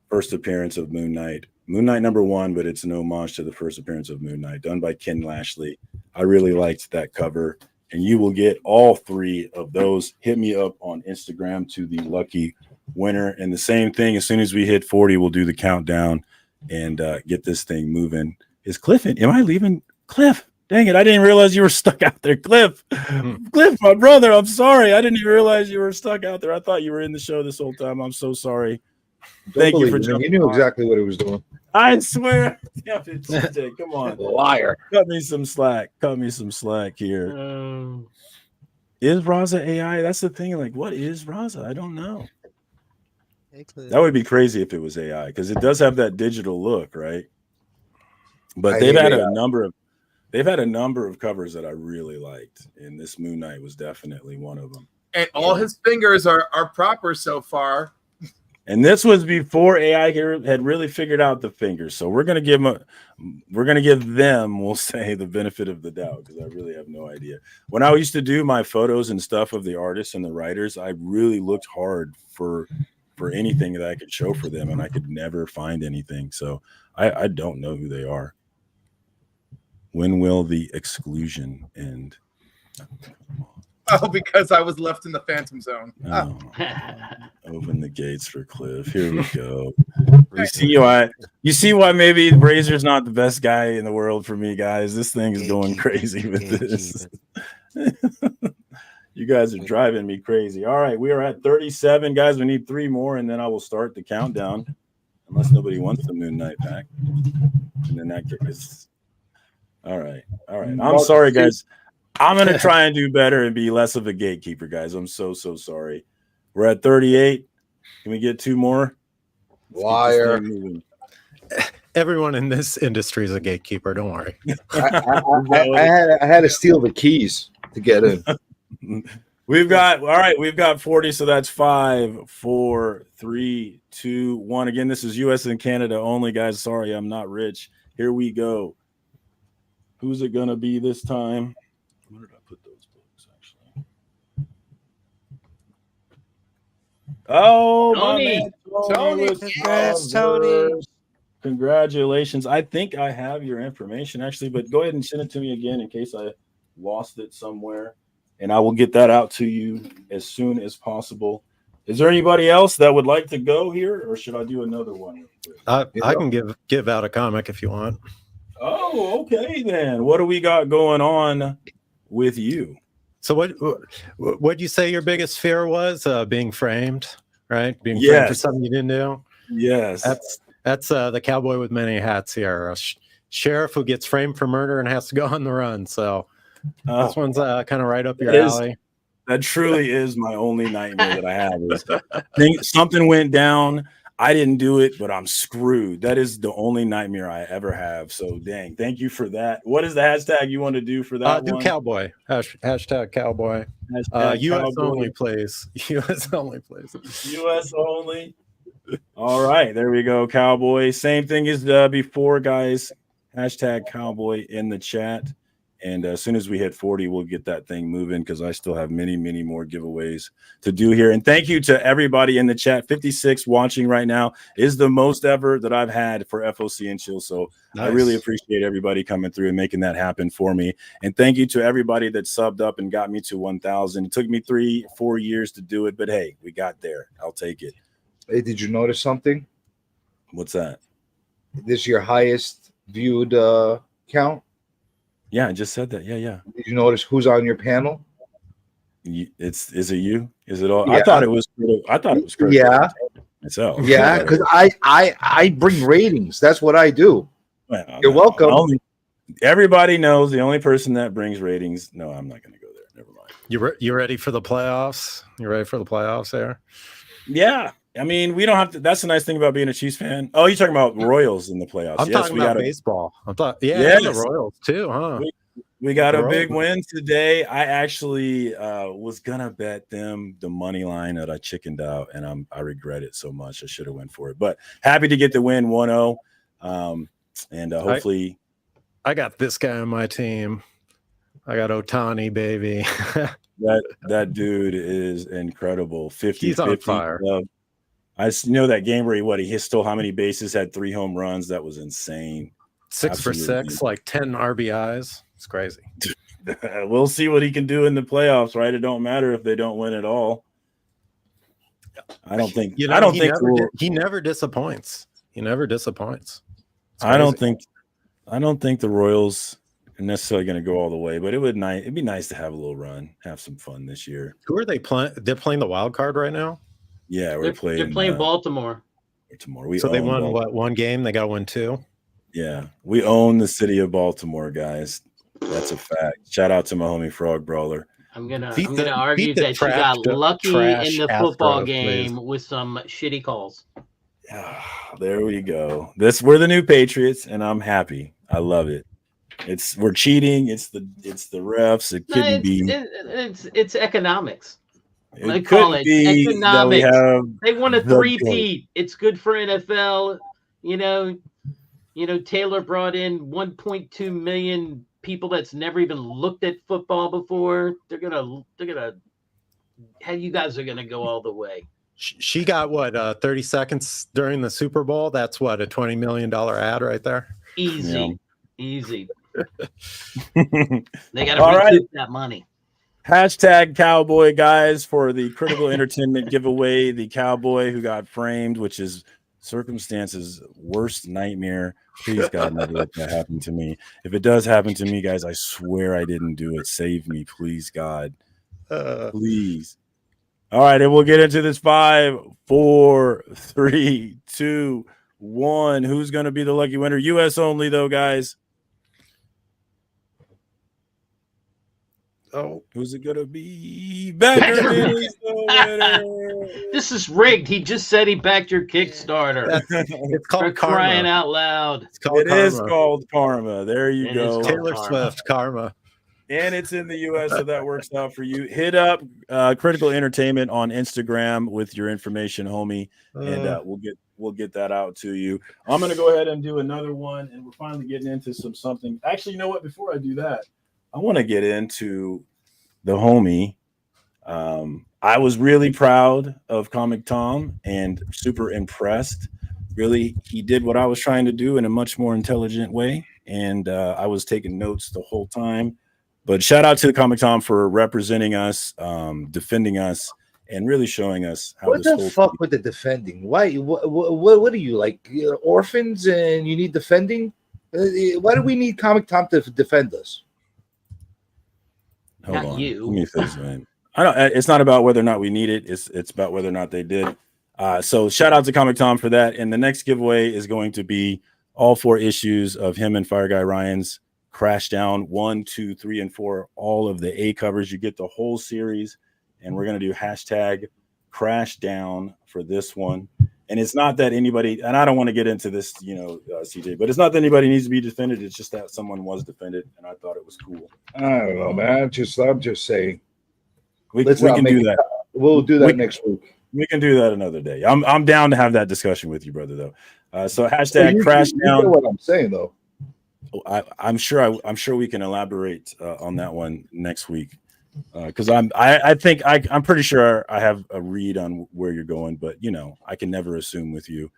Speaker 1: first appearance of Moon Knight. Moon Knight number 1, but it's an homage to the first appearance of Moon Knight, done by Ken Lashley. I really liked that cover, and you will get all 3 of those. Hit me up on Instagram to the lucky winner, and the same thing. As soon as we hit 40, we'll do the countdown and get this thing moving. Is Cliff in? Am I leaving? Cliff, dang it, I didn't realize you were stuck out there. Cliff, my brother, I'm sorry. I didn't even realize you were stuck out there. I thought you were in the show this whole time. I'm so sorry. Thank you for jumping.
Speaker 3: He knew exactly what he was doing.
Speaker 1: I swear. Damn it, TJ, come on.
Speaker 3: Liar.
Speaker 1: Cut me some slack here. Is Raza AI? That's the thing. Like, what is Raza? I don't know. That would be crazy if it was AI because it does have that digital look, right? But they've had a number of covers that I really liked, and this Moon Knight was definitely one of them.
Speaker 8: And all his fingers are proper so far.
Speaker 1: And this was before AI had really figured out the fingers. So we're gonna give them, we'll say, the benefit of the doubt because I really have no idea. When I used to do my photos and stuff of the artists and the writers, I really looked hard for anything that I could show for them, and I could never find anything. So I don't know who they are. When will the exclusion end?
Speaker 8: Oh, because I was left in the phantom zone.
Speaker 1: Oh, open the gates for Cliff. Here we go. You see why maybe Razor's not the best guy in the world for me, guys. This thing is going crazy with this. You guys are driving me crazy. All right, we are at 37, guys. We need 3 more, and then I will start the countdown, unless nobody wants the Moon Knight pack. And then that is all right. I'm sorry, guys. I'm gonna try and do better and be less of a gatekeeper, guys. I'm so sorry. We're at 38. Can we get 2 more?
Speaker 3: Liar.
Speaker 2: Everyone in this industry is a gatekeeper. Don't worry.
Speaker 3: I had to steal the keys to get in.
Speaker 1: We've got 40, so that's 5, 4, 3, 2, 1. Again, this is US and Canada only, guys. Sorry, I'm not rich. Here we go. Who's it gonna be this time? Where did I put those books actually? Oh,
Speaker 6: Tony.
Speaker 8: Tony.
Speaker 7: Congrats, Tony.
Speaker 1: Congratulations. I think I have your information actually, but go ahead and send it to me again in case I lost it somewhere. And I will get that out to you as soon as possible. Is there anybody else that would like to go here, or should I do another one?
Speaker 2: I can give out a comic if you want.
Speaker 1: Oh, okay then. What do we got going on with you?
Speaker 2: So what'd you say your biggest fear was? Being framed, right? Being framed for something you didn't do?
Speaker 1: Yes.
Speaker 2: That's the cowboy with many hats here. A sheriff who gets framed for murder and has to go on the run. So this one's kind of right up your alley.
Speaker 1: That truly is my only nightmare that I have. Is something went down. I didn't do it, but I'm screwed. That is the only nightmare I ever have. So, dang, thank you for that. What is the hashtag you want to do for that?
Speaker 2: Do
Speaker 1: one?
Speaker 2: cowboy. Hashtag cowboy.
Speaker 1: Hashtag
Speaker 2: US
Speaker 1: cowboy.
Speaker 2: only, please. US only, please.
Speaker 1: US only. All right, there we go, cowboy. Same thing as before, guys. Hashtag cowboy in the chat. And as soon as we hit 40, we'll get that thing moving because I still have many more giveaways to do here. And thank you to everybody in the chat. 56 watching right now is the most ever that I've had for FOC and Chill. So nice. I really appreciate everybody coming through and making that happen for me. And thank you to everybody that subbed up and got me to 1,000. It took me 3-4 years to do it, but hey, we got there. I'll take it.
Speaker 3: Hey, did you notice something?
Speaker 1: What's that?
Speaker 3: This is your highest viewed count?
Speaker 1: Yeah, I just said that. Yeah.
Speaker 3: Did you notice who's on your panel?
Speaker 1: Is it you? Is it all?
Speaker 3: Yeah.
Speaker 1: I thought it was Chris.
Speaker 3: Yeah.
Speaker 1: Myself.
Speaker 3: Yeah, because I bring ratings. That's what I do.
Speaker 1: Well,
Speaker 3: you're welcome.
Speaker 1: Everybody knows the only person that brings ratings. No, I'm not going to go there. Never mind.
Speaker 2: You ready for the playoffs? You ready for the playoffs there?
Speaker 1: Yeah. I mean, we don't have to. That's the nice thing about being a Chiefs fan. Oh, you're talking about Royals in the playoffs.
Speaker 2: I'm talking about baseball. The Royals too, huh?
Speaker 1: We got a big win today. I actually was gonna bet them the money line that I chickened out, and I regret it so much. I should have went for it, but happy to get the win 1-0. And hopefully,
Speaker 2: I got this guy on my team. I got Ohtani, baby.
Speaker 1: that dude is incredible. 50.
Speaker 2: He's on fire.
Speaker 1: I know that game where he stole how many bases, had 3 home runs. That was insane.
Speaker 2: 6 for 6, like 10 RBIs. It's crazy.
Speaker 1: We'll see what he can do in the playoffs, right? It don't matter if they don't win at all. I don't think. He
Speaker 2: never disappoints. He never disappoints.
Speaker 1: I don't think the Royals are necessarily going to go all the way, but it'd be nice to have a little run, have some fun this year.
Speaker 2: Who are they playing? They're playing the wild card right now.
Speaker 1: Yeah,
Speaker 6: they're playing Baltimore.
Speaker 1: Baltimore.
Speaker 2: So they won one game? They got to win 2.
Speaker 1: Yeah, we own the city of Baltimore, guys. That's a fact. Shout out to my homie Frog Brawler.
Speaker 6: I'm gonna argue that you got lucky in the football game with some shitty calls.
Speaker 1: Yeah, there we go. We're the new Patriots, and I'm happy. I love it. We're cheating. It's the refs. It couldn't be.
Speaker 6: It's economics. I call it economics. They want a three-peat. It's good for NFL. You know, Taylor brought in 1.2 million people that's never even looked at football before. They're gonna. You guys are gonna go all the way.
Speaker 2: She got 30 seconds during the Super Bowl. That's a $20 million ad right there.
Speaker 6: Easy. They got to recoup that money.
Speaker 1: Hashtag cowboy, guys, for the critical entertainment giveaway. The cowboy who got framed, which is circumstances' worst nightmare. Please, God, never let that happen to me. If it does happen to me, guys, I swear I didn't do it. Save me, please, God. Please. All right, and we'll get into this 5, 4, 3, 2, 1. Who's going to be the lucky winner? U.S. only, though, guys. Oh, who's it gonna be? Beckerman is the winner.
Speaker 6: This is rigged. He just said he backed your Kickstarter.
Speaker 2: It's called
Speaker 6: crying
Speaker 2: karma.
Speaker 6: out loud.
Speaker 2: It's called
Speaker 1: It
Speaker 2: karma.
Speaker 1: is called karma. There you
Speaker 6: It
Speaker 1: go.
Speaker 6: is called
Speaker 2: Taylor Swift karma.
Speaker 1: And it's in the US, so that works out for you. Hit up Critical Entertainment on Instagram with your information, homie, and we'll get that out to you. I'm gonna go ahead and do another one, and we're finally getting into something. Actually, you know what? Before I do that, I want to get into the homie. I was really proud of Comic Tom and super impressed. Really, he did what I was trying to do in a much more intelligent way, and I was taking notes the whole time. But shout out to the Comic Tom for representing us, defending us, and really showing us how
Speaker 3: What
Speaker 1: this
Speaker 3: the
Speaker 1: whole
Speaker 3: fuck with the defending? Why? What are you like? Orphans and you need defending? Why do we need Comic Tom to defend us?
Speaker 1: Hold
Speaker 6: Not
Speaker 1: on.
Speaker 6: you.
Speaker 1: Let me fix that. I don't. It's not about whether or not we need it. It's about whether or not they did. So shout out to Comic Tom for that. And the next giveaway is going to be all 4 issues of him and Fire Guy Ryan's Crash Down 1, 2, 3, and 4. All of the A covers. You get the whole series. And we're gonna do hashtag Crash Down for this one. And it's not that anybody. And I don't want to get into this, CJ. But it's not that anybody needs to be defended. It's just that someone was defended, and I thought it was cool.
Speaker 3: I don't know, man. I'm just saying.
Speaker 1: We can do that.
Speaker 3: We'll do that next week.
Speaker 1: We can do that another day. I'm down to have that discussion with you, brother. Though, so hashtag Crash Down.
Speaker 3: You know what I'm saying, though.
Speaker 1: I'm sure we can elaborate on that one next week because I'm pretty sure I have a read on where you're going, but I can never assume with you.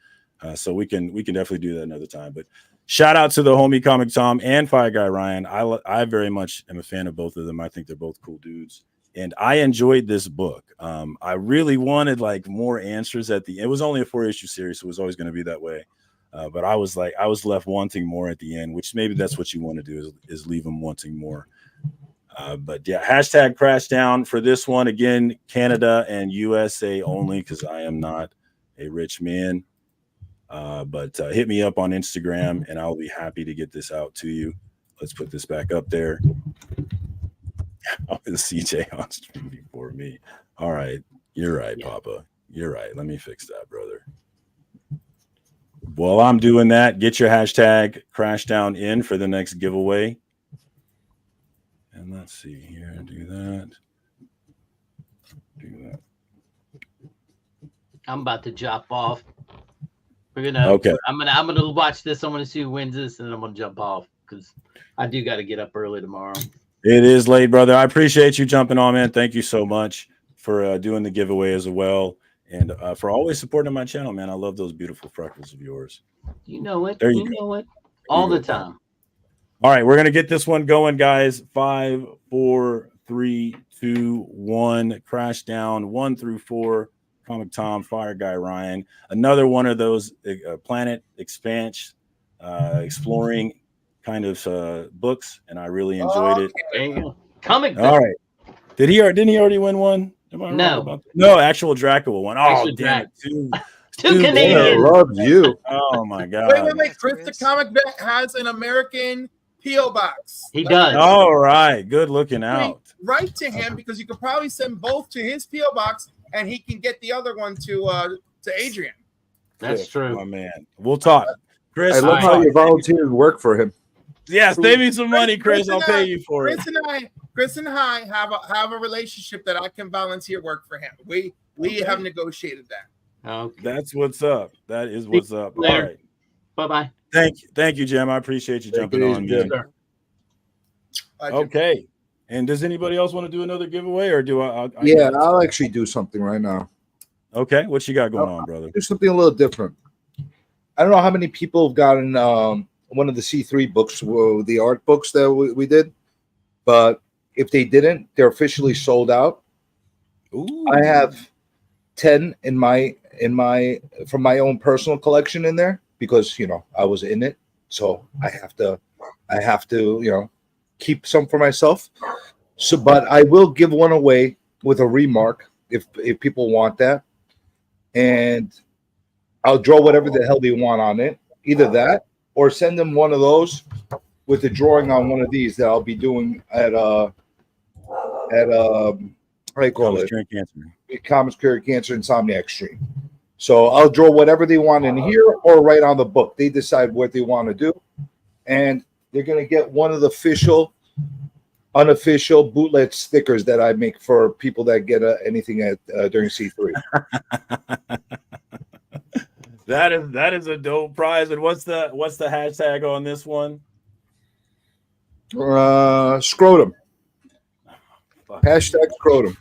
Speaker 1: So we can definitely do that another time. But shout out to the homie Comic Tom and Fire Guy Ryan. I very much am a fan of both of them. I think they're both cool dudes. And I enjoyed this book. I really wanted more answers at the end. It was only a 4-issue series, so it was always going to be that way. But I was left wanting more at the end, which maybe that's what you want to do is leave them wanting more. But yeah, hashtag Crash Down for this one. Again, Canada and USA only, because I am not a rich man. But hit me up on Instagram and I'll be happy to get this out to you. Let's put this back up there. Oh, the CJ on stream before me. All right. You're right, yeah. Papa. You're right. Let me fix that, brother. While I'm doing that, get your hashtag Crash Down in for the next giveaway. And let's see here. Do that.
Speaker 6: I'm about to drop off. We're gonna.
Speaker 1: Okay.
Speaker 6: I'm gonna watch this. I'm gonna see who wins this, and then I'm gonna jump off because I do got to get up early tomorrow.
Speaker 1: It is late, brother. I appreciate you jumping on, man. Thank you so much for doing the giveaway as well, and for always supporting my channel, man. I love those beautiful freckles of yours.
Speaker 6: You know it.
Speaker 1: There you go.
Speaker 6: Know it. All the time.
Speaker 1: All right, we're gonna get this one going, guys. 5, 4, 3, 2, 1. Crash Down 1 through 4. Comic Tom, Fire Guy Ryan. Another one of those planet expansion, exploring kind of books, and I really enjoyed it.
Speaker 6: Comic book.
Speaker 1: All right. Didn't he already win one? No, actual Dracula one. Oh, damn it.
Speaker 6: Two Canadians.
Speaker 3: Love you.
Speaker 1: Oh my god.
Speaker 8: Wait. Chris the Comic Vet has an American P.O. box.
Speaker 6: He does.
Speaker 1: All right. Good looking out.
Speaker 8: Write to him because you could probably send both to his P.O. box and he can get the other one to Adrian.
Speaker 6: That's true.
Speaker 1: My man. We'll talk. Chris,
Speaker 3: I love how you volunteered to work for him.
Speaker 1: Yeah, save me some money, Chris. I'll pay you for it.
Speaker 8: Chris and I have a relationship that I can volunteer work for him. We have negotiated that.
Speaker 6: Okay.
Speaker 1: That's what's up. That is what's up. All right.
Speaker 6: Bye-bye.
Speaker 1: Thank you, Jim. I appreciate you jumping on, man. Okay. And does anybody else want to do another giveaway, or do I?
Speaker 3: I'll actually do something right now.
Speaker 1: Okay, what you got going on, brother?
Speaker 3: Do something a little different. I don't know how many people have gotten one of the C3 books, the art books that we did, but If they didn't, they're officially sold out.
Speaker 1: Ooh.
Speaker 3: I have 10 from my own personal collection in there because I was in it, so I have to keep some for myself. So, but I will give one away with a remark if people want that, and I'll draw whatever the hell they want on it. Either that or send them one of those with the drawing on one of these that I'll be doing at how do you call it? Common Cure Cancer Insomniac stream. So I'll draw whatever they want in here or right on the book. They decide what they want to do, and they're gonna get one of the unofficial bootleg stickers that I make for people that get anything at during C3.
Speaker 1: That is a dope prize. And what's the hashtag on this one?
Speaker 3: Scrotum. Hashtag scrotum.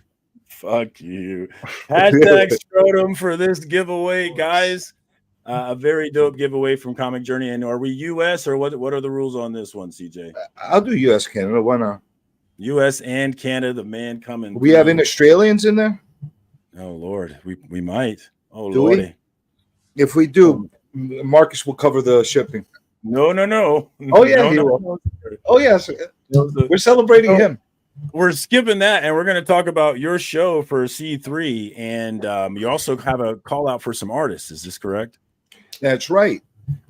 Speaker 1: Fuck you. Hashtag scrotum for this giveaway, guys. A very dope giveaway from Comic Journey. And are we US or what are the rules on this one, CJ?
Speaker 3: I'll do US, Canada. Why not?
Speaker 1: US and Canada, the man coming.
Speaker 3: We have any Australians in there?
Speaker 1: Oh Lord, we might. Oh
Speaker 3: do
Speaker 1: Lordy.
Speaker 3: If we do, Marcus will cover the shipping.
Speaker 1: No.
Speaker 3: Oh yeah, he will. Oh yes, we're celebrating him.
Speaker 1: We're skipping that, and we're going to talk about your show for C3, and you also have a call out for some artists. Is this correct?
Speaker 3: That's right.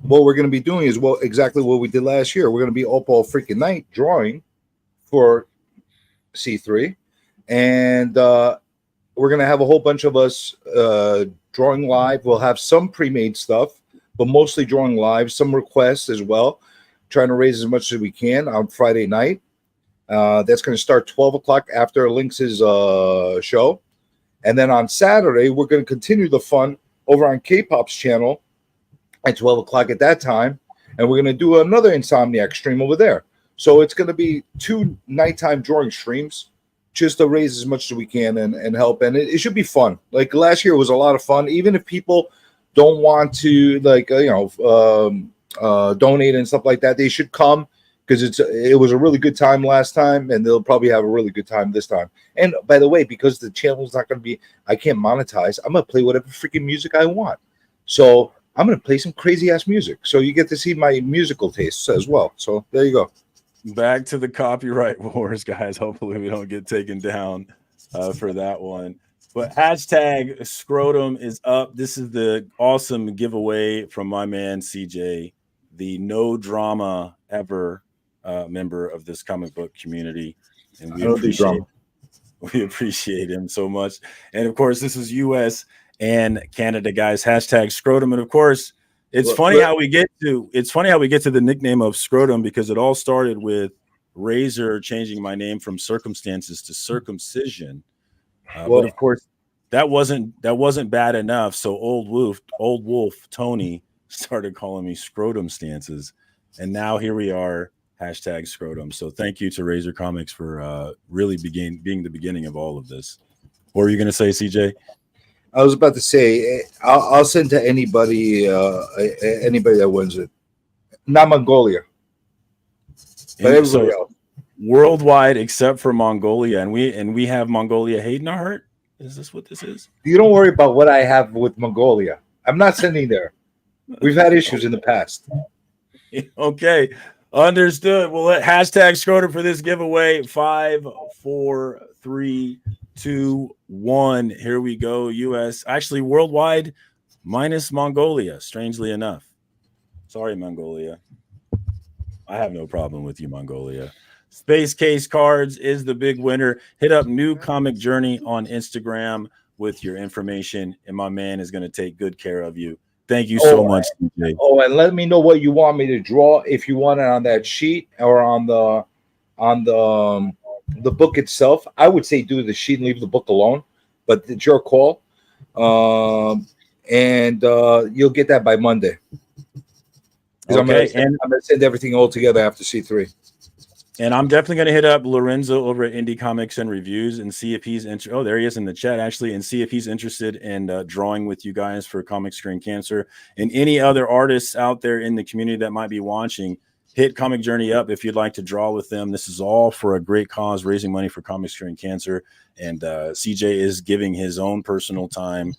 Speaker 3: What we're going to be doing is exactly what we did last year. We're going to be up all freaking night drawing for C3, and we're going to have a whole bunch of us drawing live. We'll have some pre-made stuff, but mostly drawing live, some requests as well, trying to raise as much as we can on Friday night. That's going to start 12 o'clock after Lynx's show. And then on Saturday, we're going to continue the fun over on K-Pop's channel at 12 o'clock at that time. And we're going to do another Insomniac stream over there. So it's going to be 2 nighttime drawing streams just to raise as much as we can and help. And it should be fun. Like last year was a lot of fun. Even if people don't want to donate and stuff like that, they should come because it was a really good time last time, and they'll probably have a really good time this time. And by the way, because the channel is not going to be, I can't monetize, I'm going to play whatever freaking music I want. So I'm going to play some crazy ass music. So you get to see my musical tastes as well. So there you go.
Speaker 1: Back to the copyright wars, guys. Hopefully we don't get taken down for that one. But hashtag scrotum is up. This is the awesome giveaway from my man CJ, the no drama ever member of this comic book community, and we appreciate him so much. And of course, this is US and Canada, guys. Hashtag scrotum. And of course, it's funny how we get to the nickname of scrotum, because it all started with Razor changing my name from Circumstances to Circumcision. But of course, that wasn't bad enough. So old wolf Tony started calling me Scrotum Stances, and now here we are. Hashtag scrotum. So thank you to Razor Comics for really being the beginning of all of this. What were you going to say, CJ?
Speaker 3: I was about to say I'll send to anybody that wins it. Not Mongolia, but everybody else.
Speaker 1: Worldwide except for Mongolia, and we have Mongolia hating our heart. Is this what this is?
Speaker 3: You don't worry about what I have with Mongolia. I'm not sending there. We've had issues in the past.
Speaker 1: Okay. Understood. Well, hashtag scrotum for this giveaway. 5, 4, 3, 2, 1. Here we go. US, actually worldwide, minus Mongolia, strangely enough. Sorry, Mongolia. I have no problem with you, Mongolia. Space Case Cards is the big winner. Hit up New Comic Journey on Instagram with your information, and my man is going to take good care of you. Thank you so much, CJ.
Speaker 3: Oh, and let me know what you want me to draw. If you want it on that sheet or on the book itself, I would say do the sheet and leave the book alone. But it's your call, and you'll get that by Monday.
Speaker 1: Okay,
Speaker 3: I'm gonna send everything all together after C3.
Speaker 1: And I'm definitely going to hit up Lorenzo over at Indie Comics and Reviews and see if he's interested. Oh, there he is in the chat, actually, and see if he's interested in drawing with you guys for Comic Screen Cancer. And any other artists out there in the community that might be watching, hit Comic Journey up if you'd like to draw with them. This is all for a great cause, raising money for comics curing cancer. And CJ is giving his own personal time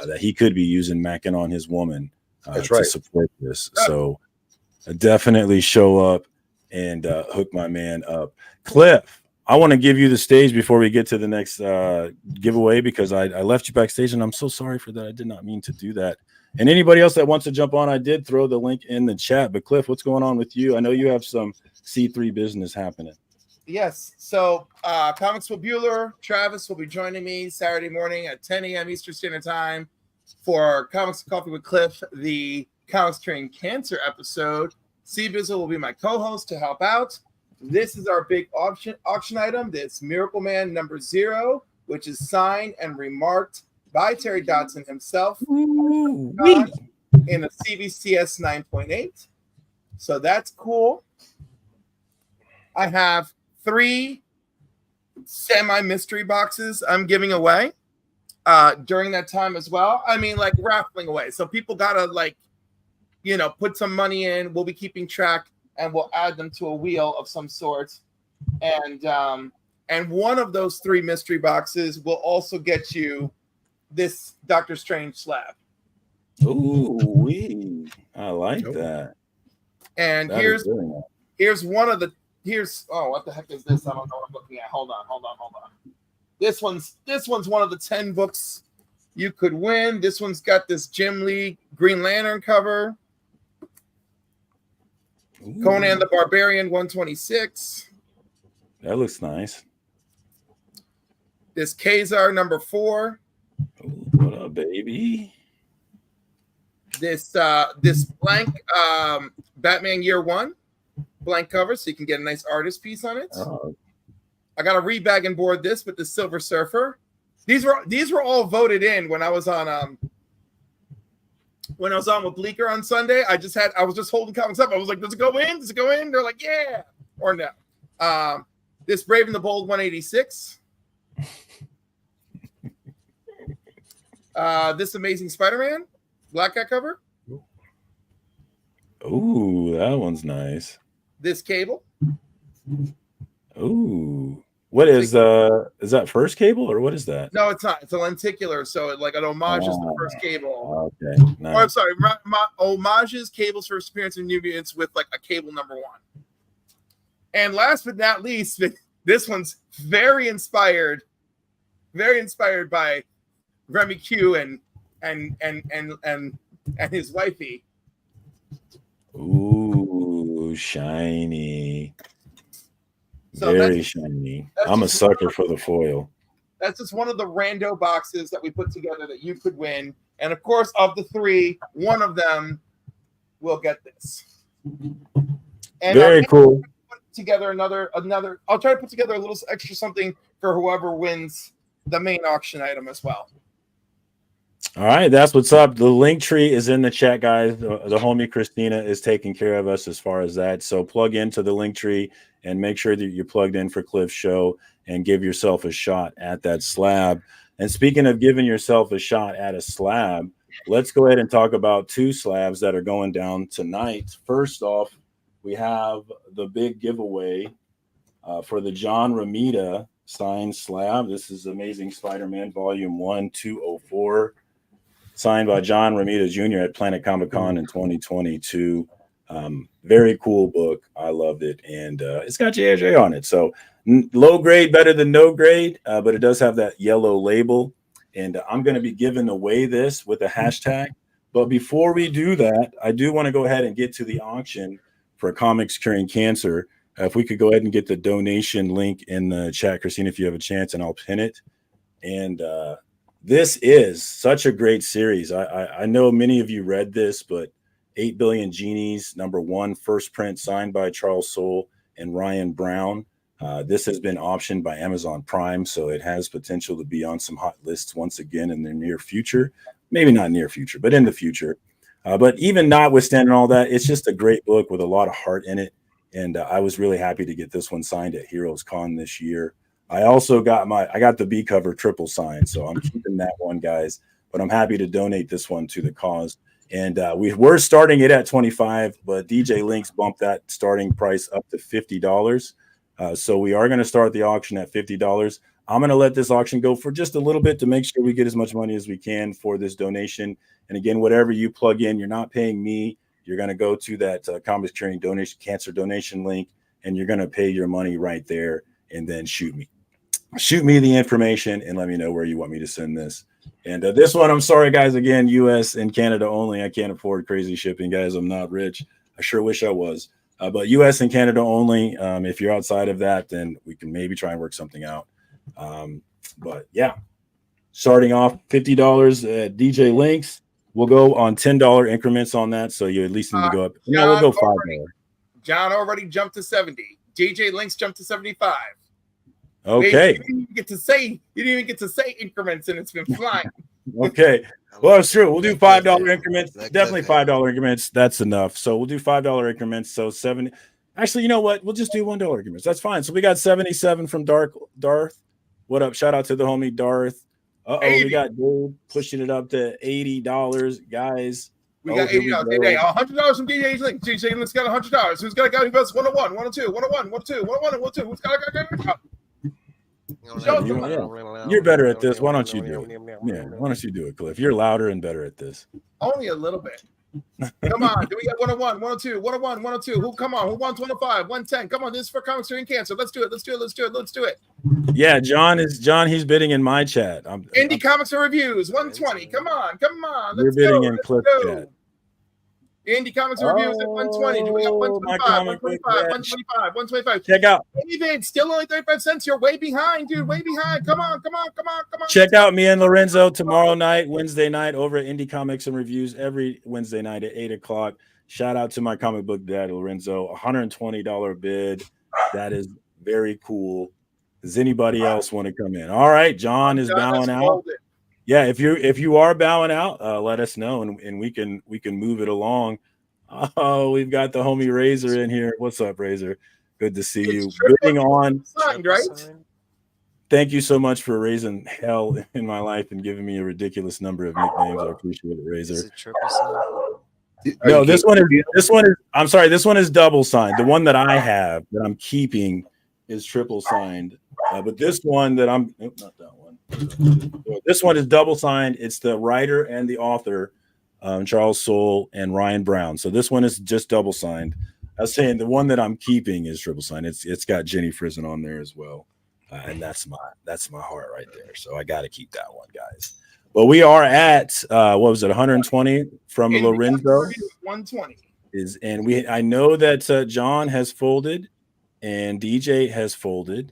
Speaker 1: that he could be using macking on his woman to support this. So definitely show up and hook my man up. Cliff, I want to give you the stage before we get to the next giveaway, because I left you backstage, and I'm so sorry for that. I did not mean to do that. And anybody else that wants to jump on, I did throw the link in the chat. But Cliff, what's going on with you? I know you have some C3 business happening.
Speaker 8: Yes. So Comics with Bueller, Travis will be joining me Saturday morning at 10 a.m. Eastern Standard Time for Comics and Coffee with Cliff, the Comics Curing Cancer episode. C-Bizzle will be my co-host to help out. This is our big auction item. This Miracle Man number 0, which is signed and remarked by Terry Dodson himself in a CBCS 9.8. So that's cool. I have 3 semi-mystery boxes I'm giving away during that time as well. I mean, like raffling away. So people gotta put some money in. We'll be keeping track, and we'll add them to a wheel of some sort. And one of those 3 mystery boxes will also get you this Doctor Strange slab.
Speaker 1: Ooh, I like that.
Speaker 8: And
Speaker 1: that
Speaker 8: here's one of the what the heck is this? I don't know what I'm looking at. Hold on. This one's one of the 10 books you could win. This one's got this Jim Lee Green Lantern cover. Ooh. Conan the Barbarian 126.
Speaker 1: That looks nice.
Speaker 8: This Kazar number 4.
Speaker 1: Ooh, what up, baby?
Speaker 8: This blank Batman Year 1 blank cover, so you can get a nice artist piece on it. Oh. I got to rebag and board this with the Silver Surfer. These were all voted in when I was on with Bleecker on Sunday. I was just holding comics up. I was like, does it go in? Does it go in? They're like, yeah or no. This Brave and the Bold 186. This Amazing Spider-Man Black Cat cover.
Speaker 1: Ooh, that one's nice.
Speaker 8: This Cable.
Speaker 1: Ooh, what is that first Cable, or what is that?
Speaker 8: No, it's not. It's a lenticular, so it homages the first Cable.
Speaker 1: Okay, nice.
Speaker 8: Or I'm sorry, homages Cable's first appearance in New Mutants with a Cable number 1. And last but not least, this one's very inspired by Remy Q and his wifey.
Speaker 1: Ooh, shiny.
Speaker 8: So
Speaker 1: very shiny. I'm a sucker for the foil.
Speaker 8: That's just one of the rando boxes that we put together that you could win. And of course, of the 3, one of them will get this. And
Speaker 1: very cool.
Speaker 8: Put together another. I'll try to put together a little extra something for whoever wins the main auction item as well.
Speaker 1: All right, that's what's up. The link tree is in the chat, guys. The homie Christina is taking care of us as far as that. So plug into the link tree and make sure that you're plugged in for Cliff's show and give yourself a shot at that slab. And speaking of giving yourself a shot at a slab, let's go ahead and talk about 2 slabs that are going down tonight. First off, we have the big giveaway for the John Romita signed slab. This is Amazing Spider-Man Volume 1, 204. Signed by John Romita Jr. at Planet Comic Con in 2022. Very cool book. I loved it. And it's got JJ on it. So low grade, better than no grade, but it does have that yellow label. And I'm going to be giving away this with a hashtag. But before we do that, I do want to go ahead and get to the auction for Comics Curing Cancer. If we could go ahead and get the donation link in the chat, Christine, if you have a chance, and I'll pin it. And this is such a great series. I know many of you read this, but 8 Billion Genies, number 1, first print, signed by Charles Soule and Ryan Brown. This has been optioned by Amazon Prime, so it has potential to be on some hot lists once again in the near future. Maybe not near future, but in the future. But even notwithstanding all that, it's just a great book with a lot of heart in it. And I was really happy to get this one signed at Heroes Con this year. I also got the B cover triple signed, so I'm keeping that one, guys. But I'm happy to donate this one to the cause. And we were starting it at 25, but DJ Links bumped that starting price up to $50. So we are going to start the auction at $50. I'm going to let this auction go for just a little bit to make sure we get as much money as we can for this donation. And again, whatever you plug in, you're not paying me. You're going to go to that Comics Curing Cancer donation link, and you're going to pay your money right there, and then shoot me the information and let me know where you want me to send this. And this one, I'm sorry, guys, again, US and Canada only. I can't afford crazy shipping, guys. I'm not rich. I sure wish I was. But US and Canada only. If you're outside of that, then we can maybe try and work something out. But yeah, starting off $50 at DJ Links. We'll go on $10 increments on that. So you at least need to go up. No, we'll go $5.
Speaker 8: John already jumped to 70. DJ Links jumped to 75.
Speaker 1: Okay.
Speaker 8: You didn't even get to say increments, and it's been flying.
Speaker 1: Okay. Well, it's true. We'll do $5 increments. Definitely $5 increments. That's enough. So we'll do $5 increments. So 70. Actually, you know what? We'll just do $1 increments. That's fine. So we got 77 from Darth. What up? Shout out to the homie Darth. We got Dave pushing it up to $80, guys.
Speaker 8: We got $80. $100 from DJ Links. DJ Links got $100. Who's got a guy who goes 101, 102, 101, 102, 101, 102? Who's got a guy?
Speaker 1: You're better at this. Why don't you do it? Yeah, why don't you do it, Cliff? You're louder and better at this.
Speaker 8: Only a little bit. Come on. Do we got 101, 102, 101, 102? Who come on? Who wants 105, 110? Come on, this is for Comics Curing Cancer. Let's do it.
Speaker 1: Yeah, John, he's bidding in my chat.
Speaker 8: Indie Comics and Reviews, 120. Come on.
Speaker 1: You're bidding in Cliff chat.
Speaker 8: Indie Comics and Reviews at 120. Do we got 125?
Speaker 1: Check out.
Speaker 8: David, still only 35 cents. You're way behind, dude. Way behind. Come on.
Speaker 1: Check out me and Lorenzo tomorrow night, Wednesday night, over at Indie Comics and Reviews every Wednesday night at 8 o'clock. Shout out to my comic book dad, Lorenzo. $120 bid. That is very cool. Does anybody else want to come in? All right, John is bowing out. Yeah, if you are bowing out, let us know and we can move it along. Oh, we've got the homie Razor in here. What's up, Razor? Good to see you. Bidding on,
Speaker 8: right?
Speaker 1: Thank you so much for raising hell in my life and giving me a ridiculous number of nicknames. I appreciate it, Razor.
Speaker 7: Is it triple sign?
Speaker 1: No, this one is. I'm sorry, this one is double signed. The one that I have that I'm keeping is triple signed. But this one that I'm not that one. This one is double signed. It's the writer and the author, Charles Soule and Ryan Brown. So this one is just double signed. I was saying the one that I'm keeping is triple signed. It's got Jenny Frison on there as well, and that's my heart right there. So I got to keep that one, guys. But we are at what was it, 120 from Lorenzo?
Speaker 8: 120
Speaker 1: I know that John has folded and DJ has folded.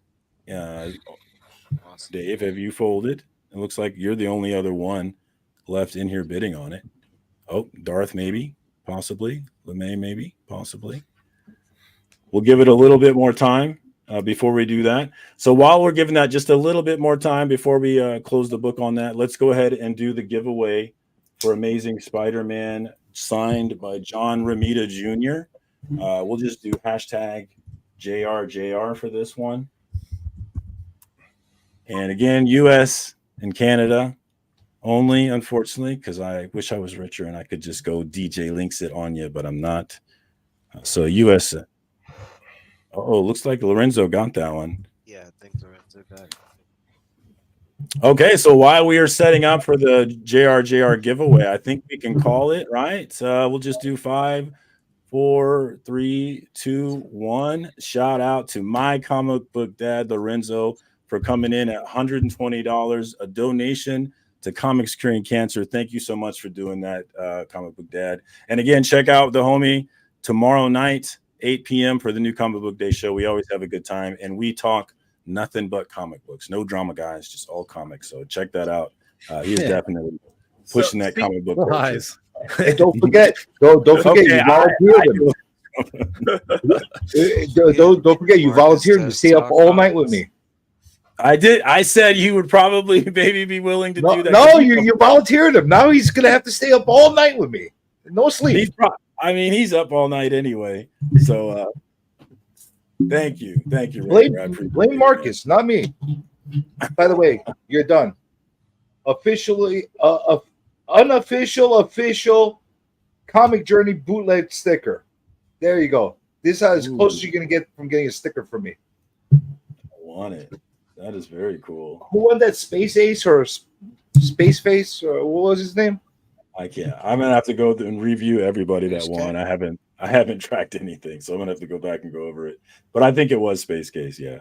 Speaker 1: Dave, have you folded? It looks like you're the only other one left in here bidding on it. Oh, Darth, maybe, possibly. LeMay, maybe, possibly. We'll give it a little bit more time before we do that. So while we're giving that just a little bit more time before we close the book on that, let's go ahead and do the giveaway for Amazing Spider-Man signed by John Romita Jr. We'll just do hashtag JRJR for this one. And again, US and Canada only, unfortunately, because I wish I was richer and I could just go DJ Links it on you, but I'm not. So US. Oh, looks like Lorenzo got that one.
Speaker 7: Yeah, I think Lorenzo got it.
Speaker 1: Okay, so while we are setting up for the JRJR giveaway, I think we can call it, right? We'll just do 5, 4, 3, 2, 1. Shout out to my comic book dad, Lorenzo, for coming in at $120, a donation to Comics Curing Cancer. Thank you so much for doing that, comic book dad. And again, check out the homie tomorrow night, 8 p.m. for the new Comic Book Day show. We always have a good time, and we talk nothing but comic books. No drama, guys, just all comics. So check that out. He is definitely pushing that comic book.
Speaker 2: Nice.
Speaker 3: Hey, don't forget, don't forget, you volunteered. Don't forget, you volunteered to stay up all night with me.
Speaker 1: I did. I said you would probably maybe be willing to do that.
Speaker 3: No, you volunteered him. Now he's gonna have to stay up all night with me. No sleep.
Speaker 1: He's up all night anyway. So thank you.
Speaker 3: Blame Marcus, not me. By the way, you're done. Officially, unofficial Comic Journey bootleg sticker. There you go. This is as
Speaker 1: Ooh.
Speaker 3: close as you're gonna get from getting a sticker from me.
Speaker 1: I want it. That is very cool.
Speaker 3: Who won that? Space Ace or Space Face or what was his name?
Speaker 1: I can't. I'm gonna have to go through and review everybody that won. I haven't tracked anything, so I'm gonna have to go back and go over it. But I think it was Space Case. Yeah,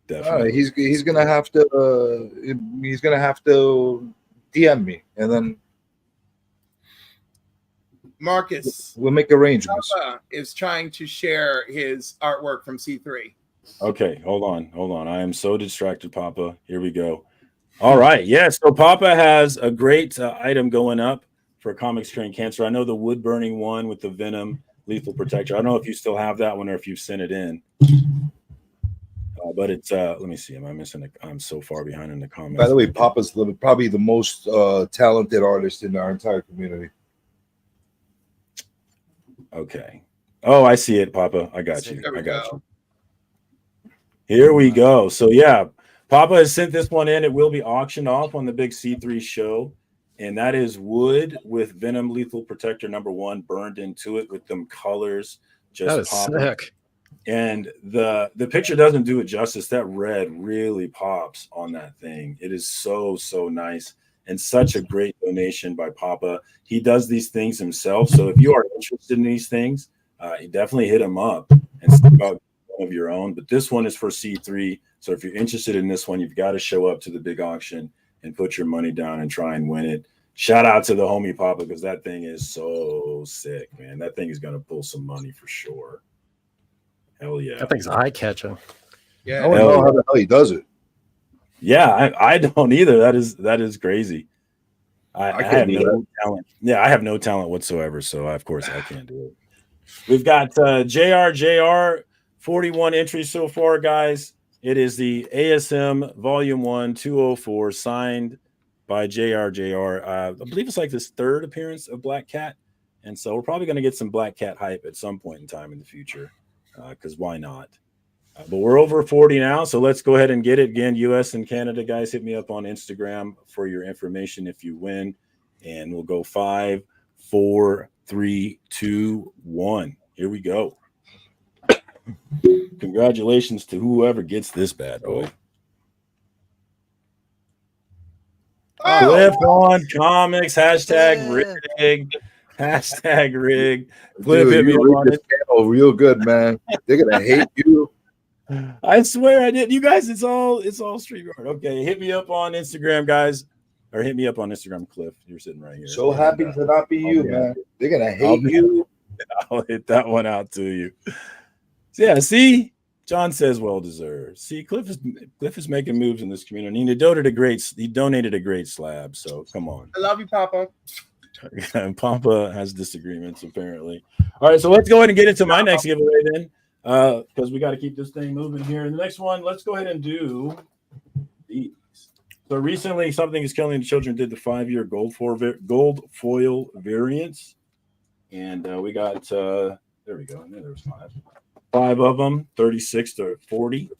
Speaker 1: definitely.
Speaker 3: He's gonna have to DM me, and then
Speaker 8: Marcus
Speaker 3: we'll make arrangements.
Speaker 8: Papa is trying to share his artwork from C3.
Speaker 1: Okay, hold on. I am so distracted, Papa. Here we go. All right, yeah. So Papa has a great item going up for Comics Train Cancer. I know the wood burning one with the Venom Lethal Protector. I don't know if you still have that one or if you've sent it in. But it's let me see. Am I missing it? I'm so far behind in the comments.
Speaker 3: By the way, Papa's probably the most talented artist in our entire community.
Speaker 1: Okay. Oh, I see it, Papa. I got you.
Speaker 8: There we
Speaker 1: I got
Speaker 8: go.
Speaker 1: you. Here we go. So yeah, Papa has sent this one in. It will be auctioned off on the big C3 show. And that is wood with Venom Lethal Protector #1 burned into it with them colors. Just
Speaker 2: That is
Speaker 1: popping.
Speaker 2: sick.
Speaker 1: And the picture doesn't do it justice. That red really pops on that thing. It is so nice and such a great donation by Papa. He does these things himself. So if you are interested in these things, definitely hit him up and see about one of your own. But this one is for C3. So if you're interested in this one, you've got to show up to the big auction and put your money down and try and win it. Shout out to the homie Papa, because that thing is so sick, man. That thing is going to pull some money for sure. Hell yeah.
Speaker 2: That thing's eye catching.
Speaker 8: Yeah.
Speaker 3: I don't know how the hell he does it.
Speaker 1: Yeah, I don't either. That is crazy. I have no talent. Yeah, I have no talent whatsoever. So of course I can't do it. We've got JR 41 entries so far, guys. It is the ASM Volume 1 204 signed by JR. I believe it's like this third appearance of Black Cat. And so we're probably going to get some Black Cat hype at some point in time in the future. Because why not? But we're over 40 now, so let's go ahead and get it. Again, US and Canada, guys, hit me up on Instagram for your information if you win. And we'll go 5, 4, 3, 2, 1. Here we go. Congratulations to whoever gets this bad boy. Cliff on Comics, #rig. #rig. Cliff hit me on it.
Speaker 3: Real good, man. They're gonna hate you.
Speaker 1: I swear I did. You guys, it's all StreamYard. Okay, hit me up on Instagram, guys, or hit me up on Instagram, Cliff. You're sitting right here.
Speaker 3: So happy to not be you, man. They're gonna hate you.
Speaker 1: I'll hit that one out to you. So yeah, see, John says well deserved. See, Cliff is making moves in this community. He donated a great slab. So come on.
Speaker 8: I love you, Papa.
Speaker 1: And Papa has disagreements apparently. All right, so let's go ahead and get into my next giveaway then, because we got to keep this thing moving here. And the next one, let's go ahead and do these. So recently, Something is Killing the Children did the 5-year gold foil variants, and we got there we go. And there was 5 of them, 36 to 40.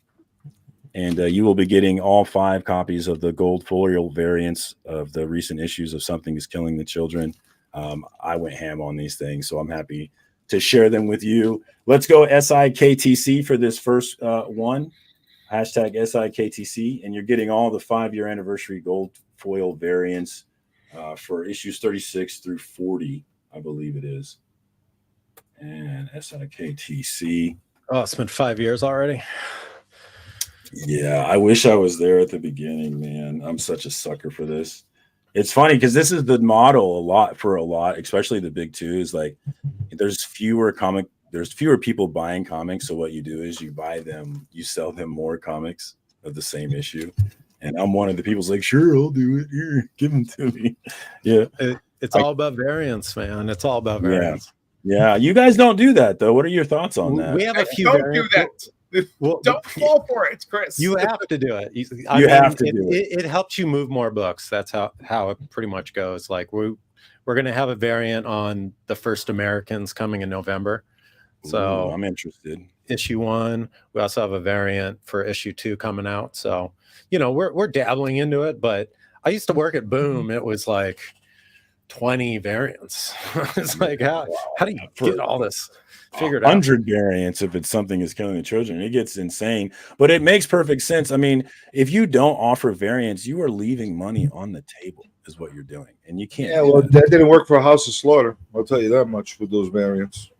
Speaker 1: And you will be getting all 5 copies of the gold foil variants of the recent issues of Something is Killing the Children. I went ham on these things, so I'm happy to share them with you. Let's go SIKTC for this first one. #SIKTC. And you're getting all the 5-year anniversary gold foil variants for issues 36 through 40, I believe it is. And SIKTC.
Speaker 2: Oh, it's been 5 years already.
Speaker 1: Yeah, I wish I was there at the beginning, man. I'm such a sucker for this. It's funny because this is the model for a lot, especially the big two, is like there's fewer people buying comics. So what you do is you buy them, you sell them more comics of the same issue. And I'm one of the people's like, sure, I'll do it. Here, give them to me. Yeah.
Speaker 2: It's all about variants, man. It's all about variants.
Speaker 1: Yeah. You guys don't do that though. What are your thoughts on that?
Speaker 2: We have a few
Speaker 8: Don't
Speaker 2: variants.
Speaker 8: do that.
Speaker 2: Well,
Speaker 8: don't fall for it, Chris.
Speaker 2: You have to do it.
Speaker 1: You have to do it.
Speaker 2: It helps you move more books. That's how it pretty much goes. Like we're going to have a variant on the First Americans coming in November. So
Speaker 1: Ooh, I'm interested.
Speaker 2: Issue 1. We also have a variant for issue 2 coming out. So, we're dabbling into it, but I used to work at Boom. It was like 20 variants. It's like, how do you get all this figured out?
Speaker 1: 100 variants if it's something that's killing the children. It gets insane, but it makes perfect sense. I mean, if you don't offer variants, you are leaving money on the table, is what you're doing, and you can't.
Speaker 3: Yeah, well, that didn't work for House of Slaughter. I'll tell you that much with those variants.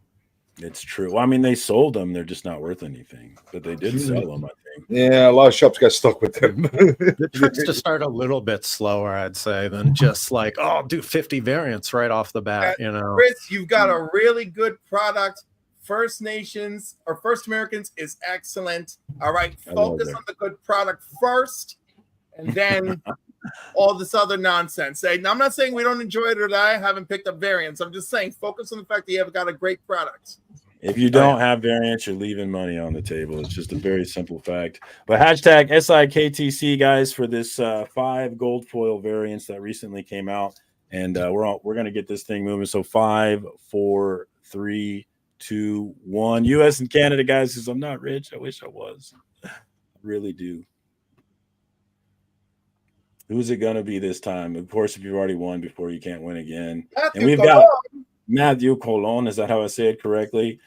Speaker 1: It's true. Well, I mean, they sold them; they're just not worth anything. But they did sell them, I think.
Speaker 3: Yeah, a lot of shops got stuck with them.
Speaker 2: It tries to start a little bit slower, I'd say, than just like, oh, I'll do 50 variants right off the bat. You know,
Speaker 8: Chris, you've got a really good product. First Nations or First Americans is excellent. All right, focus on the good product first, and then all this other nonsense. Now, I'm not saying we don't enjoy it or that I haven't picked up variants. I'm just saying focus on the fact that you have got a great product.
Speaker 1: If you don't have variants, you're leaving money on the table. It's just a very simple fact. But hashtag SIKTC, guys, for this 5 gold foil variants that recently came out, and we're going to get this thing moving. So 5, 4, 3, 2, 1. U.S. and Canada, guys, because I'm not rich. I wish I was. I really do. Who's it going to be this time? Of course, if you've already won before, you can't win again. And we've got Matthew Colon. Is that how I say it correctly?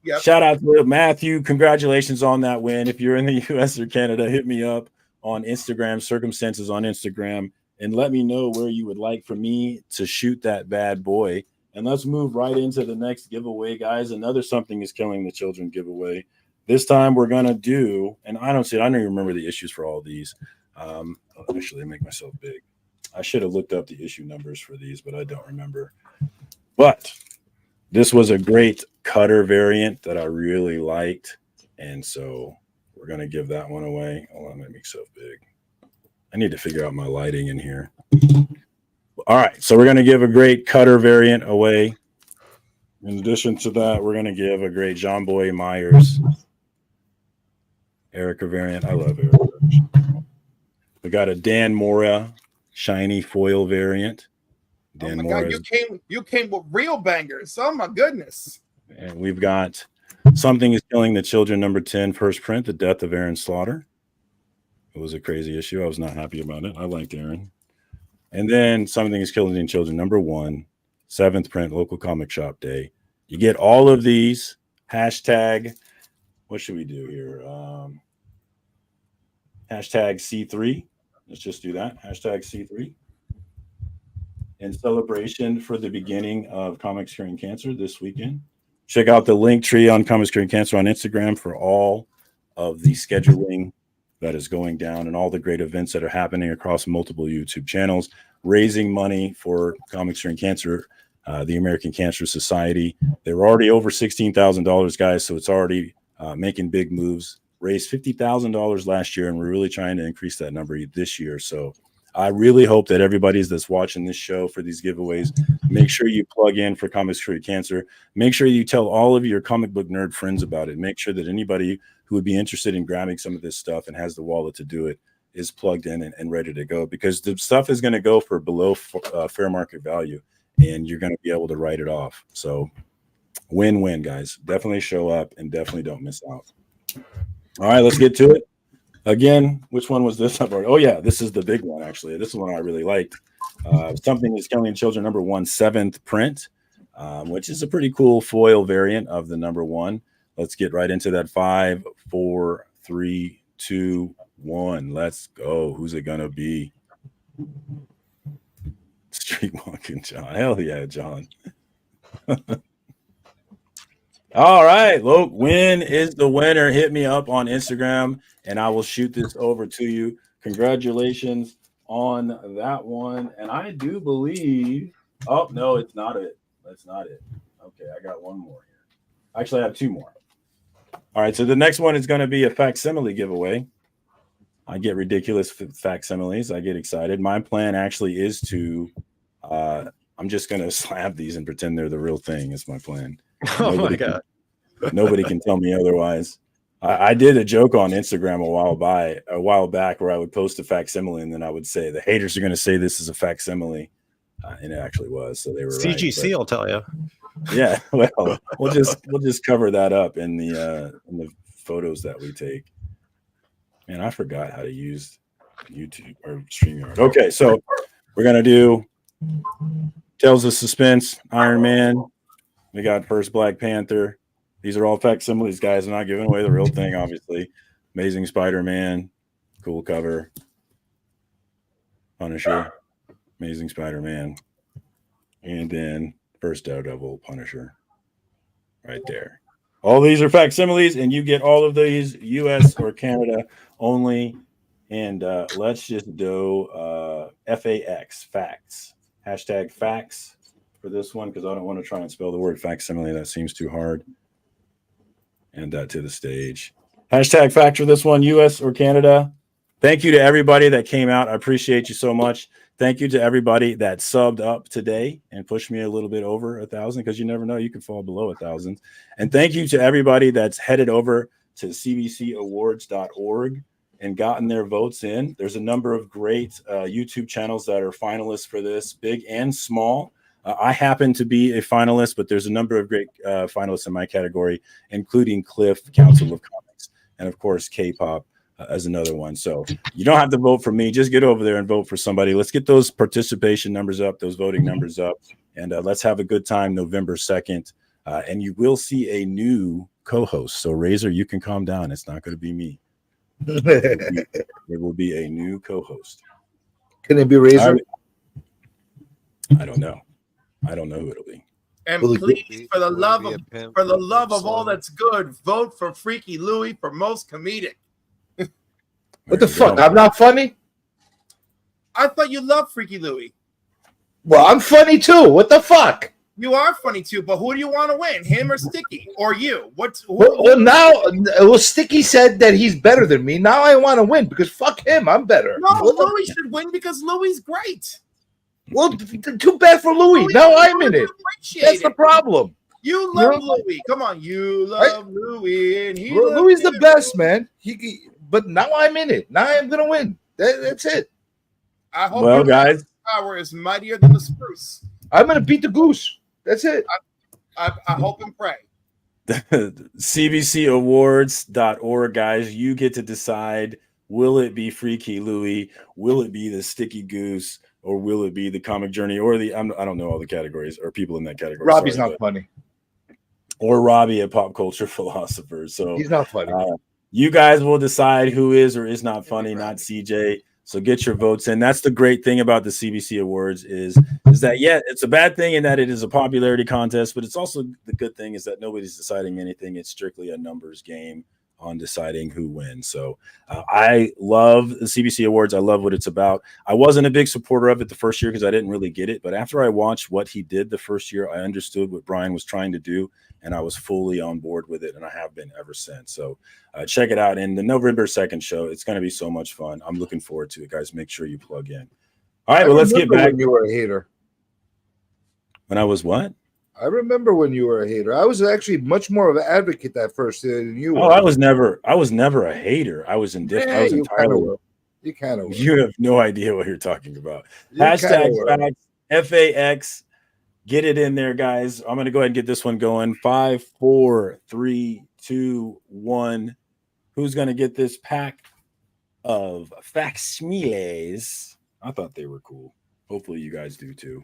Speaker 8: Yep.
Speaker 1: Shout out to Matthew. Congratulations on that win. If you're in the U.S. or Canada, hit me up on Instagram, Circumstances on Instagram, and let me know where you would like for me to shoot that bad boy. And let's move right into the next giveaway, guys. Another Something is Killing the Children giveaway. This time we're going to do, and I don't even remember the issues for all these. Actually, make myself big. I should have looked up the issue numbers for these, but I don't remember. But this was a great cutter variant that I really liked, and so we're going to give that one away. Hold on, let me make myself big. I need to figure out my lighting in here. All right, so we're going to give a great cutter variant away. In addition to that, we're going to give a great John Boy Myers Erica variant. I love Erica. We got a Dan Mora shiny foil variant. Dan
Speaker 8: God, you came with real bangers. Oh my goodness.
Speaker 1: And we've got Something is Killing the Children number 10 first print, The Death of Aaron Slaughter. It was a crazy issue. I was not happy about it. I liked Aaron. And then Something is Killing the Children number 1, 7th print, local comic shop day. You get all of these. Hashtag, what should we do here? Hashtag C3. Let's just do that. Hashtag C3. In celebration for the beginning of Comics Curing Cancer this weekend. Check out the link tree on Comics Curing Cancer on Instagram for all of the scheduling that is going down and all the great events that are happening across multiple YouTube channels, raising money for Comics Curing Cancer, the American Cancer Society. They were already over $16,000, guys, so it's already making big moves. Raised $50,000 last year, and we're really trying to increase that number this year. So I really hope that everybody that's watching this show for these giveaways, make sure you plug in for Comics Curing Cancer. Make sure you tell all of your comic book nerd friends about it. Make sure that anybody who would be interested in grabbing some of this stuff and has the wallet to do it is plugged in and ready to go, because the stuff is going to go for below fair market value, and you're going to be able to write it off. So win-win, guys. Definitely show up and definitely don't miss out. All right, let's get to it. Again, which one was this? Oh, yeah, this is the big one, actually. This is one I really liked. Something is Killing Children number 1, 7th print, which is a pretty cool foil variant of the number 1. Let's get right into that. 5, 4, 3, 2, 1. Let's go. Who's it going to be? Street Walking John. Hell yeah, John. All right, Loke, when is the winner? Hit me up on Instagram, and I will shoot this over to you. Congratulations on that one. And I do believe, oh, no, it's not it. That's not it. Okay, I got one more here. Actually, I have 2 more. All right, so the next one is going to be a facsimile giveaway. I get ridiculous facsimiles. I get excited. My plan actually is to, I'm just going to slap these and pretend they're the real thing. It's my plan.
Speaker 2: Oh my God.
Speaker 1: Nobody can tell me otherwise. I did a joke on Instagram a while back where I would post a facsimile and then I would say the haters are going to say this is a facsimile, and it actually was. So they were
Speaker 2: CGC
Speaker 1: right,
Speaker 2: will tell you.
Speaker 1: Yeah, well, we'll just cover that up in the photos that we take. Man, I forgot how to use YouTube or StreamYard. Okay, so we're gonna do Tales of Suspense, Iron Man. We got first Black Panther. These are all facsimiles, guys. I'm not giving away the real thing, obviously. Amazing Spider-Man, cool cover. Punisher, Amazing Spider-Man, and then first Daredevil, Punisher, right there. All these are facsimiles, and you get all of these U.S. or Canada only. And let's just do FAX, facts. Hashtag facts for this one, because I don't want to try and spell the word facsimile. That seems too hard. And that to the stage. Hashtag fact for this one, U.S. or Canada. Thank you to everybody that came out. I appreciate you so much. Thank you to everybody that subbed up today and pushed me a little bit over 1,000, because you never know, you can fall below 1,000. And thank you to everybody that's headed over to cbcawards.org and gotten their votes in. There's a number of great YouTube channels that are finalists for this, big and small. I happen to be a finalist, but there's a number of great finalists in my category, including Cliff, Council of Comics, and of course, K-pop as another one. So you don't have to vote for me. Just get over there and vote for somebody. Let's get those participation numbers up, those voting numbers up, and let's have a good time November 2nd. And you will see a new co-host. So Razor, you can calm down. It's not going to be me. It will be a new co-host.
Speaker 3: Can it be Razor?
Speaker 1: I don't know. I don't know who it'll be.
Speaker 8: And
Speaker 3: Will it
Speaker 8: please, for the
Speaker 7: Will it
Speaker 8: love
Speaker 7: be
Speaker 8: of
Speaker 7: a pimp
Speaker 8: for the
Speaker 7: or
Speaker 8: love
Speaker 7: a
Speaker 8: of all
Speaker 7: son?
Speaker 8: that's good, vote for Freaky Louie for most comedic.
Speaker 3: What the
Speaker 1: There you
Speaker 3: fuck?
Speaker 1: go.
Speaker 3: I'm not funny?
Speaker 8: I thought you loved Freaky Louie.
Speaker 3: Well, I'm funny too. What the fuck?
Speaker 8: You are funny too, but who do you want to win? Him or Sticky? Or you?
Speaker 3: Well, now, Sticky said that he's better than me. Now I want to win because fuck him. I'm better.
Speaker 8: No,
Speaker 3: What the-
Speaker 8: Louie should win because Louie's great.
Speaker 3: Well, too bad for Louis. Now I'm in it. That's the problem.
Speaker 8: You love Louie. Come on, you love Louie, and
Speaker 3: Louis the best, man. But now I'm in it. Now I'm gonna win. That's it.
Speaker 8: I hope
Speaker 1: Well,
Speaker 8: your
Speaker 1: guys,
Speaker 8: power is mightier than the spruce.
Speaker 3: I'm gonna beat the goose. That's it.
Speaker 8: I hope and pray.
Speaker 1: cbcawards.org, guys. You get to decide, will it be Freaky Louie? Will it be the Sticky Goose? Or will it be the Comic Journey? Or I don't know all the categories or people in that category.
Speaker 3: Robbie's not funny.
Speaker 1: Or Robbie, a pop culture philosopher. So
Speaker 3: He's not funny.
Speaker 1: You guys will decide who is or is not funny, not CJ. So get your votes in. That's the great thing about the CBC Awards is that, yeah, it's a bad thing in that it is a popularity contest, but it's also the good thing is that nobody's deciding anything. It's strictly a numbers game on deciding who wins. So I love the CBC Awards. I love what it's about. I wasn't a big supporter of it the first year because I didn't really get it. But after I watched what he did the first year, I understood what Brian was trying to do. And I was fully on board with it. And I have been ever since. So check it out. And the November 2nd show, it's going to be so much fun. I'm looking forward to it, guys. Make sure you plug in. All right, well, let's get back.
Speaker 3: When you were a hater.
Speaker 1: When I was what?
Speaker 3: I remember when you were a hater. I was actually much more of an advocate that first year than you were.
Speaker 1: Oh, I was never a hater. I was indifferent. I was entirely.
Speaker 3: You kind of.
Speaker 1: You have no idea what you're talking about. Hashtag facts, FAX. Get it in there, guys. I'm going to go ahead and get this one going. 5, 4, 3, 2, 1. Who's going to get this pack of facsimiles? I thought they were cool. Hopefully, you guys do too.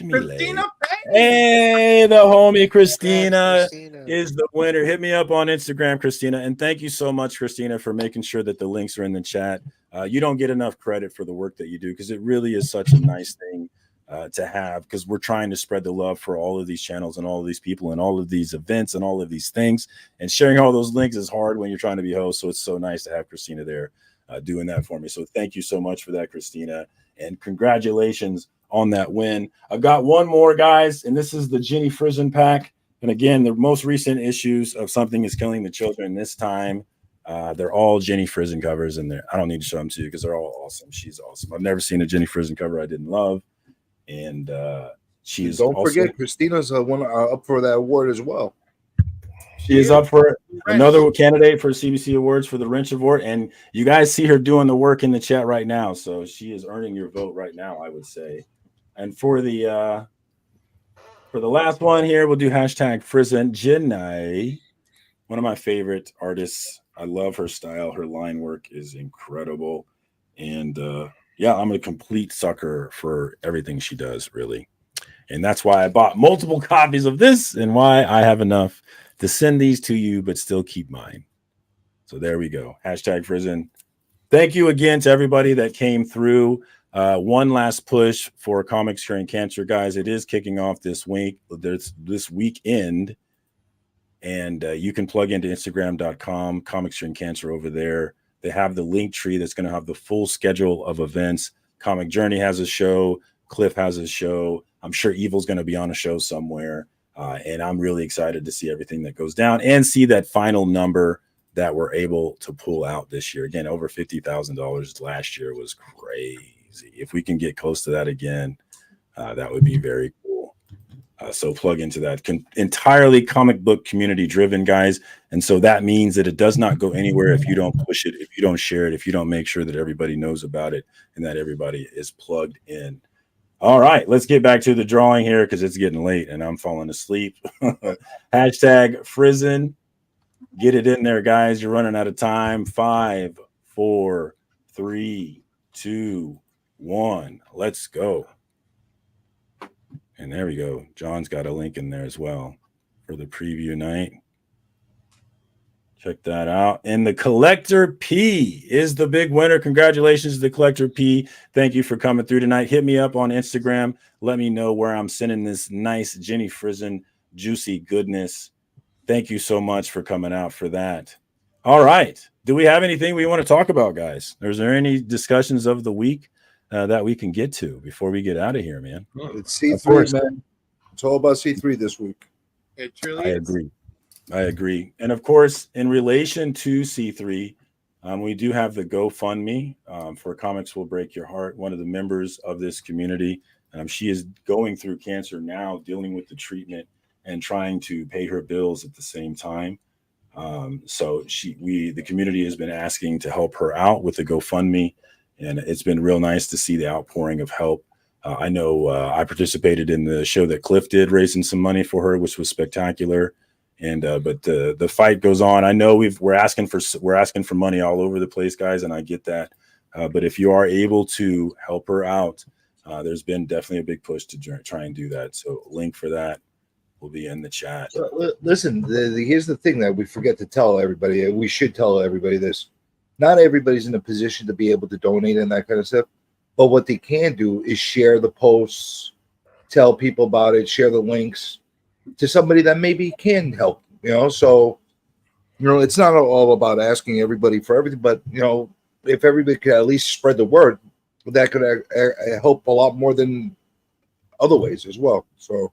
Speaker 8: Christina,
Speaker 1: hey, the homie Christina
Speaker 7: Christina
Speaker 1: is the winner. Hit me up on Instagram, Christina. And thank you so much, Christina, for making sure that the links are in the chat. You don't get enough credit for the work that you do because it really is such a nice thing to have, because we're trying to spread the love for all of these channels and all of these people and all of these events and all of these things. And sharing all those links is hard when you're trying to be host. So it's so nice to have Christina there doing that for me. So thank you so much for that, Christina. And congratulations on that win. I've got one more, guys, and this is the Jenny Frison pack. And again, the most recent issues of Something is Killing the Children this time. They're all Jenny Frison covers, and I don't need to show them to you because they're all awesome. She's awesome. I've never seen a Jenny Frison cover I didn't love. And she's
Speaker 3: don't
Speaker 1: also,
Speaker 3: forget Christina's one up for that award as well.
Speaker 1: she is up for another candidate for CBC Awards for the Wrench Award, and you guys see her doing the work in the chat right now, so she is earning your vote right now, I would say. And for the last one here, we'll do hashtag Frison Jenny, one of my favorite artists. I love her style. Her line work is incredible, and Yeah, I'm a complete sucker for everything she does, really. And that's why I bought multiple copies of this and why I have enough to send these to you, but still keep mine. So there we go. Hashtag Frizen. Thank you again to everybody that came through. One last push for Comics Curing Cancer, guys. It is kicking off this week. There's this weekend. And you can plug into Instagram.com, Comics Curing Cancer over there. They have the link tree that's going to have the full schedule of events. Comic Journey has a show. Cliff has a show. I'm sure Evil's going to be on a show somewhere. And I'm really excited to see everything that goes down and see that final number that we're able to pull out this year. Again, over $50,000 last year was crazy. If we can get close to that again, that would be very cool. So plug into that. Entirely comic book community driven, guys. And so that means that it does not go anywhere if you don't push it, if you don't share it, if you don't make sure that everybody knows about it and that everybody is plugged in. All right, let's get back to the drawing here because it's getting late and I'm falling asleep. Hashtag Frizen. Get it in there, guys. You're running out of time. 5, 4, 3, 2, 1. Let's go. And there we go. John's got a link in there as well for the preview night. Check that out. And the Collector P is the big winner. Congratulations to the Collector P. Thank you for coming through tonight. Hit me up on Instagram. Let me know where I'm sending this nice Jenny Frizen juicy goodness. Thank you so much for coming out for that. All right. Do we have anything we want to talk about, guys? Is there any discussions of the week that we can get to before we get out of here, man?
Speaker 3: It's C3, man. It's all about C3 this week.
Speaker 8: It truly
Speaker 1: I agree. I agree. And of course, in relation to C3, we do have the GoFundMe for Comics Will Break Your Heart. One of the members of this community, she is going through cancer now, dealing with the treatment and trying to pay her bills at the same time. So the community has been asking to help her out with the GoFundMe, and it's been real nice to see the outpouring of help. I know I participated in the show that Cliff did, raising some money for her, which was spectacular. And but the fight goes on. I know we're asking for money all over the place, guys, and I get that. But if you are able to help her out, there's been definitely a big push to try and do that. So link for that will be in the chat.
Speaker 3: Listen, here's the thing that we forget to tell everybody. We should tell everybody this. Not everybody's in a position to be able to donate and that kind of stuff. But what they can do is share the posts, tell people about it, share the links to somebody that maybe can help, So, it's not all about asking everybody for everything, but, if everybody could at least spread the word, that could help a lot more than other ways as well. So.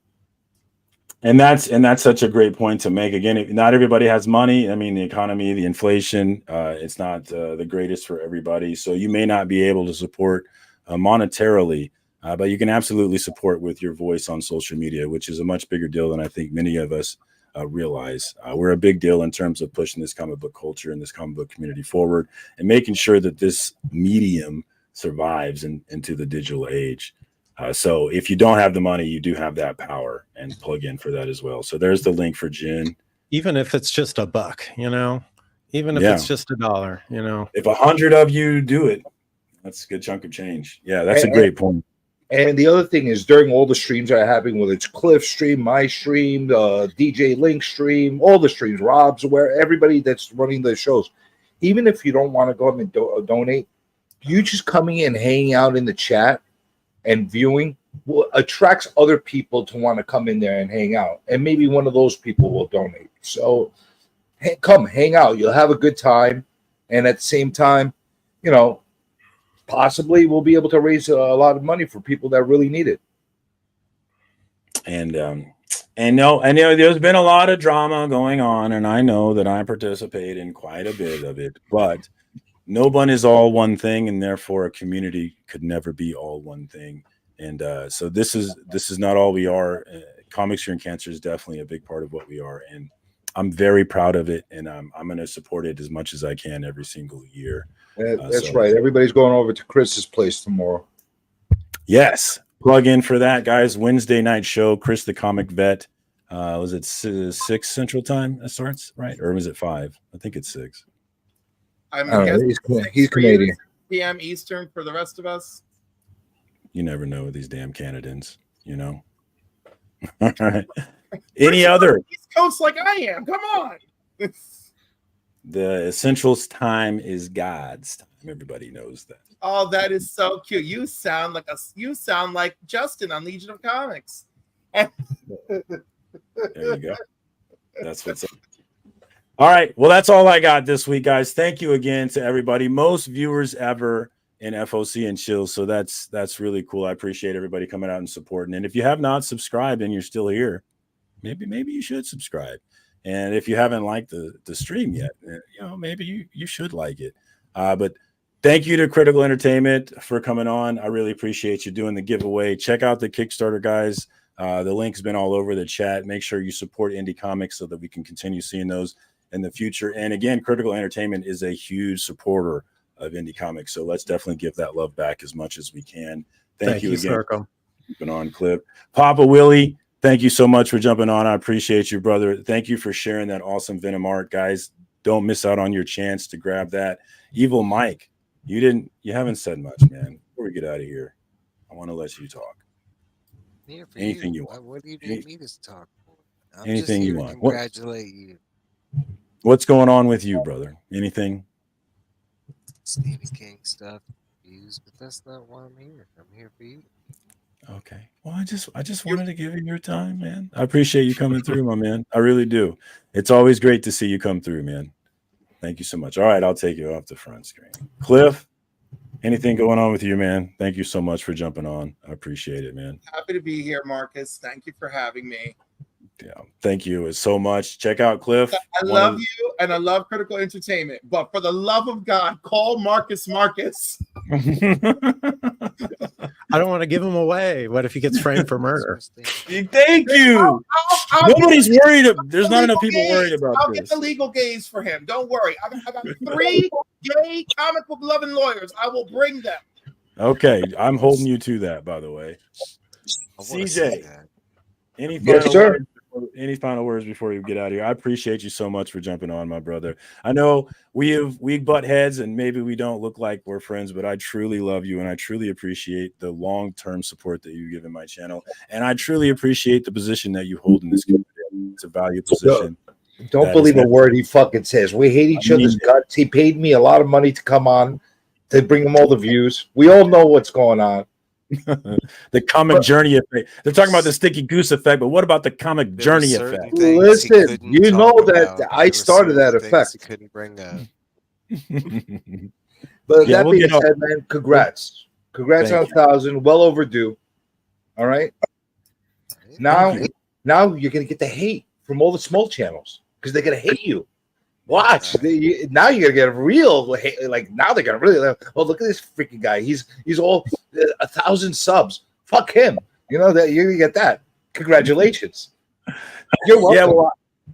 Speaker 1: And that's such a great point to make. Again, not everybody has money. I mean, the economy, the inflation, it's not the greatest for everybody. So you may not be able to support monetarily, but you can absolutely support with your voice on social media, which is a much bigger deal than I think many of us realize. We're a big deal in terms of pushing this comic book culture and this comic book community forward and making sure that this medium survives into the digital age. So if you don't have the money, you do have that power and plug in for that as well. So there's the link for Jen.
Speaker 2: Even if it's just $1, even if it's just $1,
Speaker 1: If 100 of you do it, that's a good chunk of change. Yeah, that's a great point.
Speaker 3: And the other thing is during all the streams that are happening, whether it's Cliff stream, my stream, DJ Link stream, all the streams, Rob's, where everybody that's running the shows, even if you don't want to go and donate, you just coming in, hanging out in the chat and viewing attracts other people to want to come in there and hang out. And maybe one of those people will donate. So come hang out. You'll have a good time. And at the same time, possibly we'll be able to raise a lot of money for people that really need it.
Speaker 1: And I know there's been a lot of drama going on, and I know that I participate in quite a bit of it, but no one is all one thing, and therefore a community could never be all one thing. And so this is not all we are. Comics Curing Cancer is definitely a big part of what we are, and I'm very proud of it, and I'm going to support it as much as I can every single year.
Speaker 3: That's right. Everybody's going over to Chris's place tomorrow.
Speaker 1: Yes. Plug in for that, guys. Wednesday night show. Chris the Comic Vet. Was it 6 Central Time that starts, right? Or was it 5? I think it's 6.
Speaker 8: I'm guessing
Speaker 3: he's Canadian.
Speaker 8: p.m. Eastern for the rest of us.
Speaker 1: You never know with these damn Canadians, you know. All right. Any other?
Speaker 8: East Coast like I am. Come on.
Speaker 1: The Essentials time is God's time. Everybody knows that.
Speaker 8: Oh, that is so cute. You sound like Justin on Legion of Comics.
Speaker 1: There you go. That's what's up. All right. Well, that's all I got this week, guys. Thank you again to everybody. Most viewers ever in FOC and Chill. So that's really cool. I appreciate everybody coming out and supporting. And if you have not subscribed and you're still here, maybe you should subscribe. And if you haven't liked the stream yet, maybe you should like it. But thank you to Critical Entertainment for coming on. I really appreciate you doing the giveaway. Check out the Kickstarter, guys. The link's been all over the chat. Make sure you support indie comics so that we can continue seeing those in the future. And again, Critical Entertainment is a huge supporter of indie comics. So let's definitely give that love back as much as we can. Thank you again for keeping on, Cliff. Papa Willie, thank you so much for jumping on. I appreciate you, brother. Thank you for sharing that awesome Venom art, guys. Don't miss out on your chance to grab that. Evil Mike, you haven't said much, man. Before we get out of here, I want to let you talk. Anything you want.
Speaker 7: What do you need me to talk for?
Speaker 1: Anything you want.
Speaker 7: Congratulate you.
Speaker 1: What's going on with you, brother? Anything?
Speaker 7: Stephen King stuff, views, but that's not why I'm here. I'm here for you.
Speaker 1: Okay. Well, I just wanted to give you your time, man. I appreciate you coming through, my man. I really do. It's always great to see you come through, man. Thank you so much. All right, I'll take you off the front screen. Cliff, anything going on with you, man? Thank you so much for jumping on. I appreciate it, man.
Speaker 8: Happy to be here, Marcus. Thank you for having me.
Speaker 1: Yeah, thank you so much. Check out Cliff.
Speaker 8: I love you and I love Critical Entertainment, but for the love of God, call Marcus.
Speaker 2: I don't want to give him away. What if he gets framed for murder?
Speaker 1: Thank you. Nobody's worried. There's not enough people worried about
Speaker 8: I'll
Speaker 1: this.
Speaker 8: get the legal gaze for him. Don't worry. I got 3 gay comic book loving lawyers. I will bring them.
Speaker 1: Okay, I'm holding you to that, by the way. CJ, any final words before you get out of here? I appreciate you so much for jumping on, my brother. I know we butt heads and maybe we don't look like we're friends, but I truly love you and I truly appreciate the long-term support that you give in my channel. And I truly appreciate the position that you hold in this community. It's a valued position.
Speaker 3: Don't believe a word he fucking says. We hate each other's guts. He paid me a lot of money to come on to bring him all the views. We all know what's going on.
Speaker 1: The comic journey effect. They're talking about the sticky goose effect, but what about the comic journey effect?
Speaker 3: Listen, you know that I started that effect.
Speaker 7: He couldn't bring up.
Speaker 3: But that being said, man, congrats on 1,000. Well overdue. All right. Now you're gonna get the hate from all the small channels because they're gonna hate you. Watch. Now you're gonna get a real hate. Like now they're gonna really. Oh, look at this freaking guy. He's all 1,000 subs. Fuck him. You know that you're gonna get that. Congratulations. You're welcome.
Speaker 1: Yeah, well,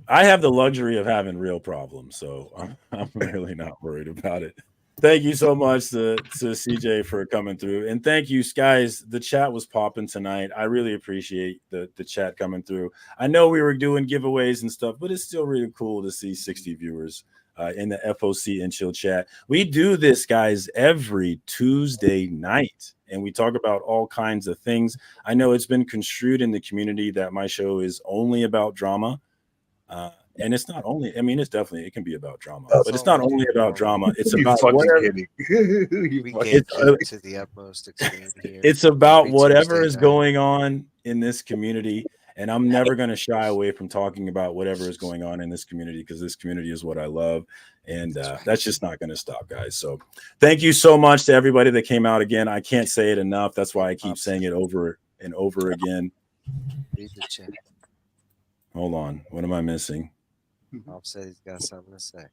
Speaker 1: I have the luxury of having real problems, so I'm really not worried about it. Thank you so much to CJ for coming through, and thank you, guys. The chat was popping tonight. I really appreciate the chat coming through. I know we were doing giveaways and stuff, but it's still really cool to see 60 viewers in the FOC and Chill chat. We do this, guys, every Tuesday night, and we talk about all kinds of things. I know it's been construed in the community that my show is only about drama. And it's not only, I mean, it's definitely, it can be about drama, but it's not only about drama. It's about whatever.
Speaker 7: To the utmost extreme here.
Speaker 1: It's about whatever is going on in this community. And I'm never going to shy away from talking about whatever is going on in this community because this community is what I love. And that's just not going to stop, guys. So thank you so much to everybody that came out again. I can't say it enough. That's why I keep saying it over and over again.
Speaker 7: Read the chat.
Speaker 1: Hold on. What am I missing?
Speaker 7: Bob said he's got something to say.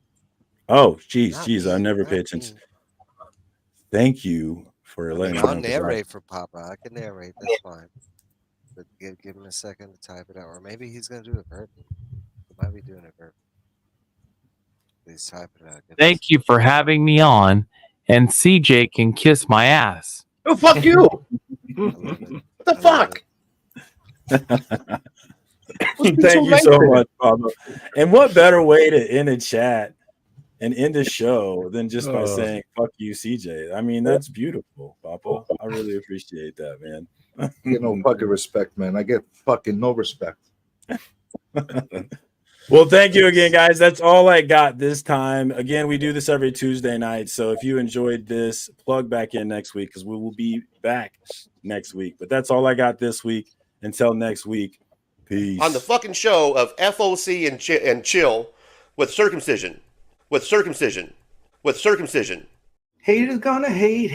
Speaker 1: Oh, geez, I never pay attention. Thank you for letting me know.
Speaker 7: I'll narrate for Papa. I can narrate. That's fine. But give him a second to type it out, or maybe he's gonna do it verbally. He might be doing it verbally. Please type it out.
Speaker 9: Thank you for having me on, and CJ can kiss my ass.
Speaker 3: Oh, fuck you! What the fuck?
Speaker 1: Thank you so much, Pablo. And what better way to end a chat and end the show than just by
Speaker 2: Oh.
Speaker 1: saying "fuck you, CJ." I mean, that's beautiful, Papa. I really appreciate that, man.
Speaker 3: I get no fucking respect, man. I get fucking no respect.
Speaker 1: Well, thank you again, guys. That's all I got this time. Again, we do this every Tuesday night. So if you enjoyed this, plug back in next week because we will be back next week. But that's all I got this week. Until next week, peace.
Speaker 10: On the fucking show of FOC and chill with circumcision. With circumcision. With circumcision.
Speaker 11: Haters gonna hate.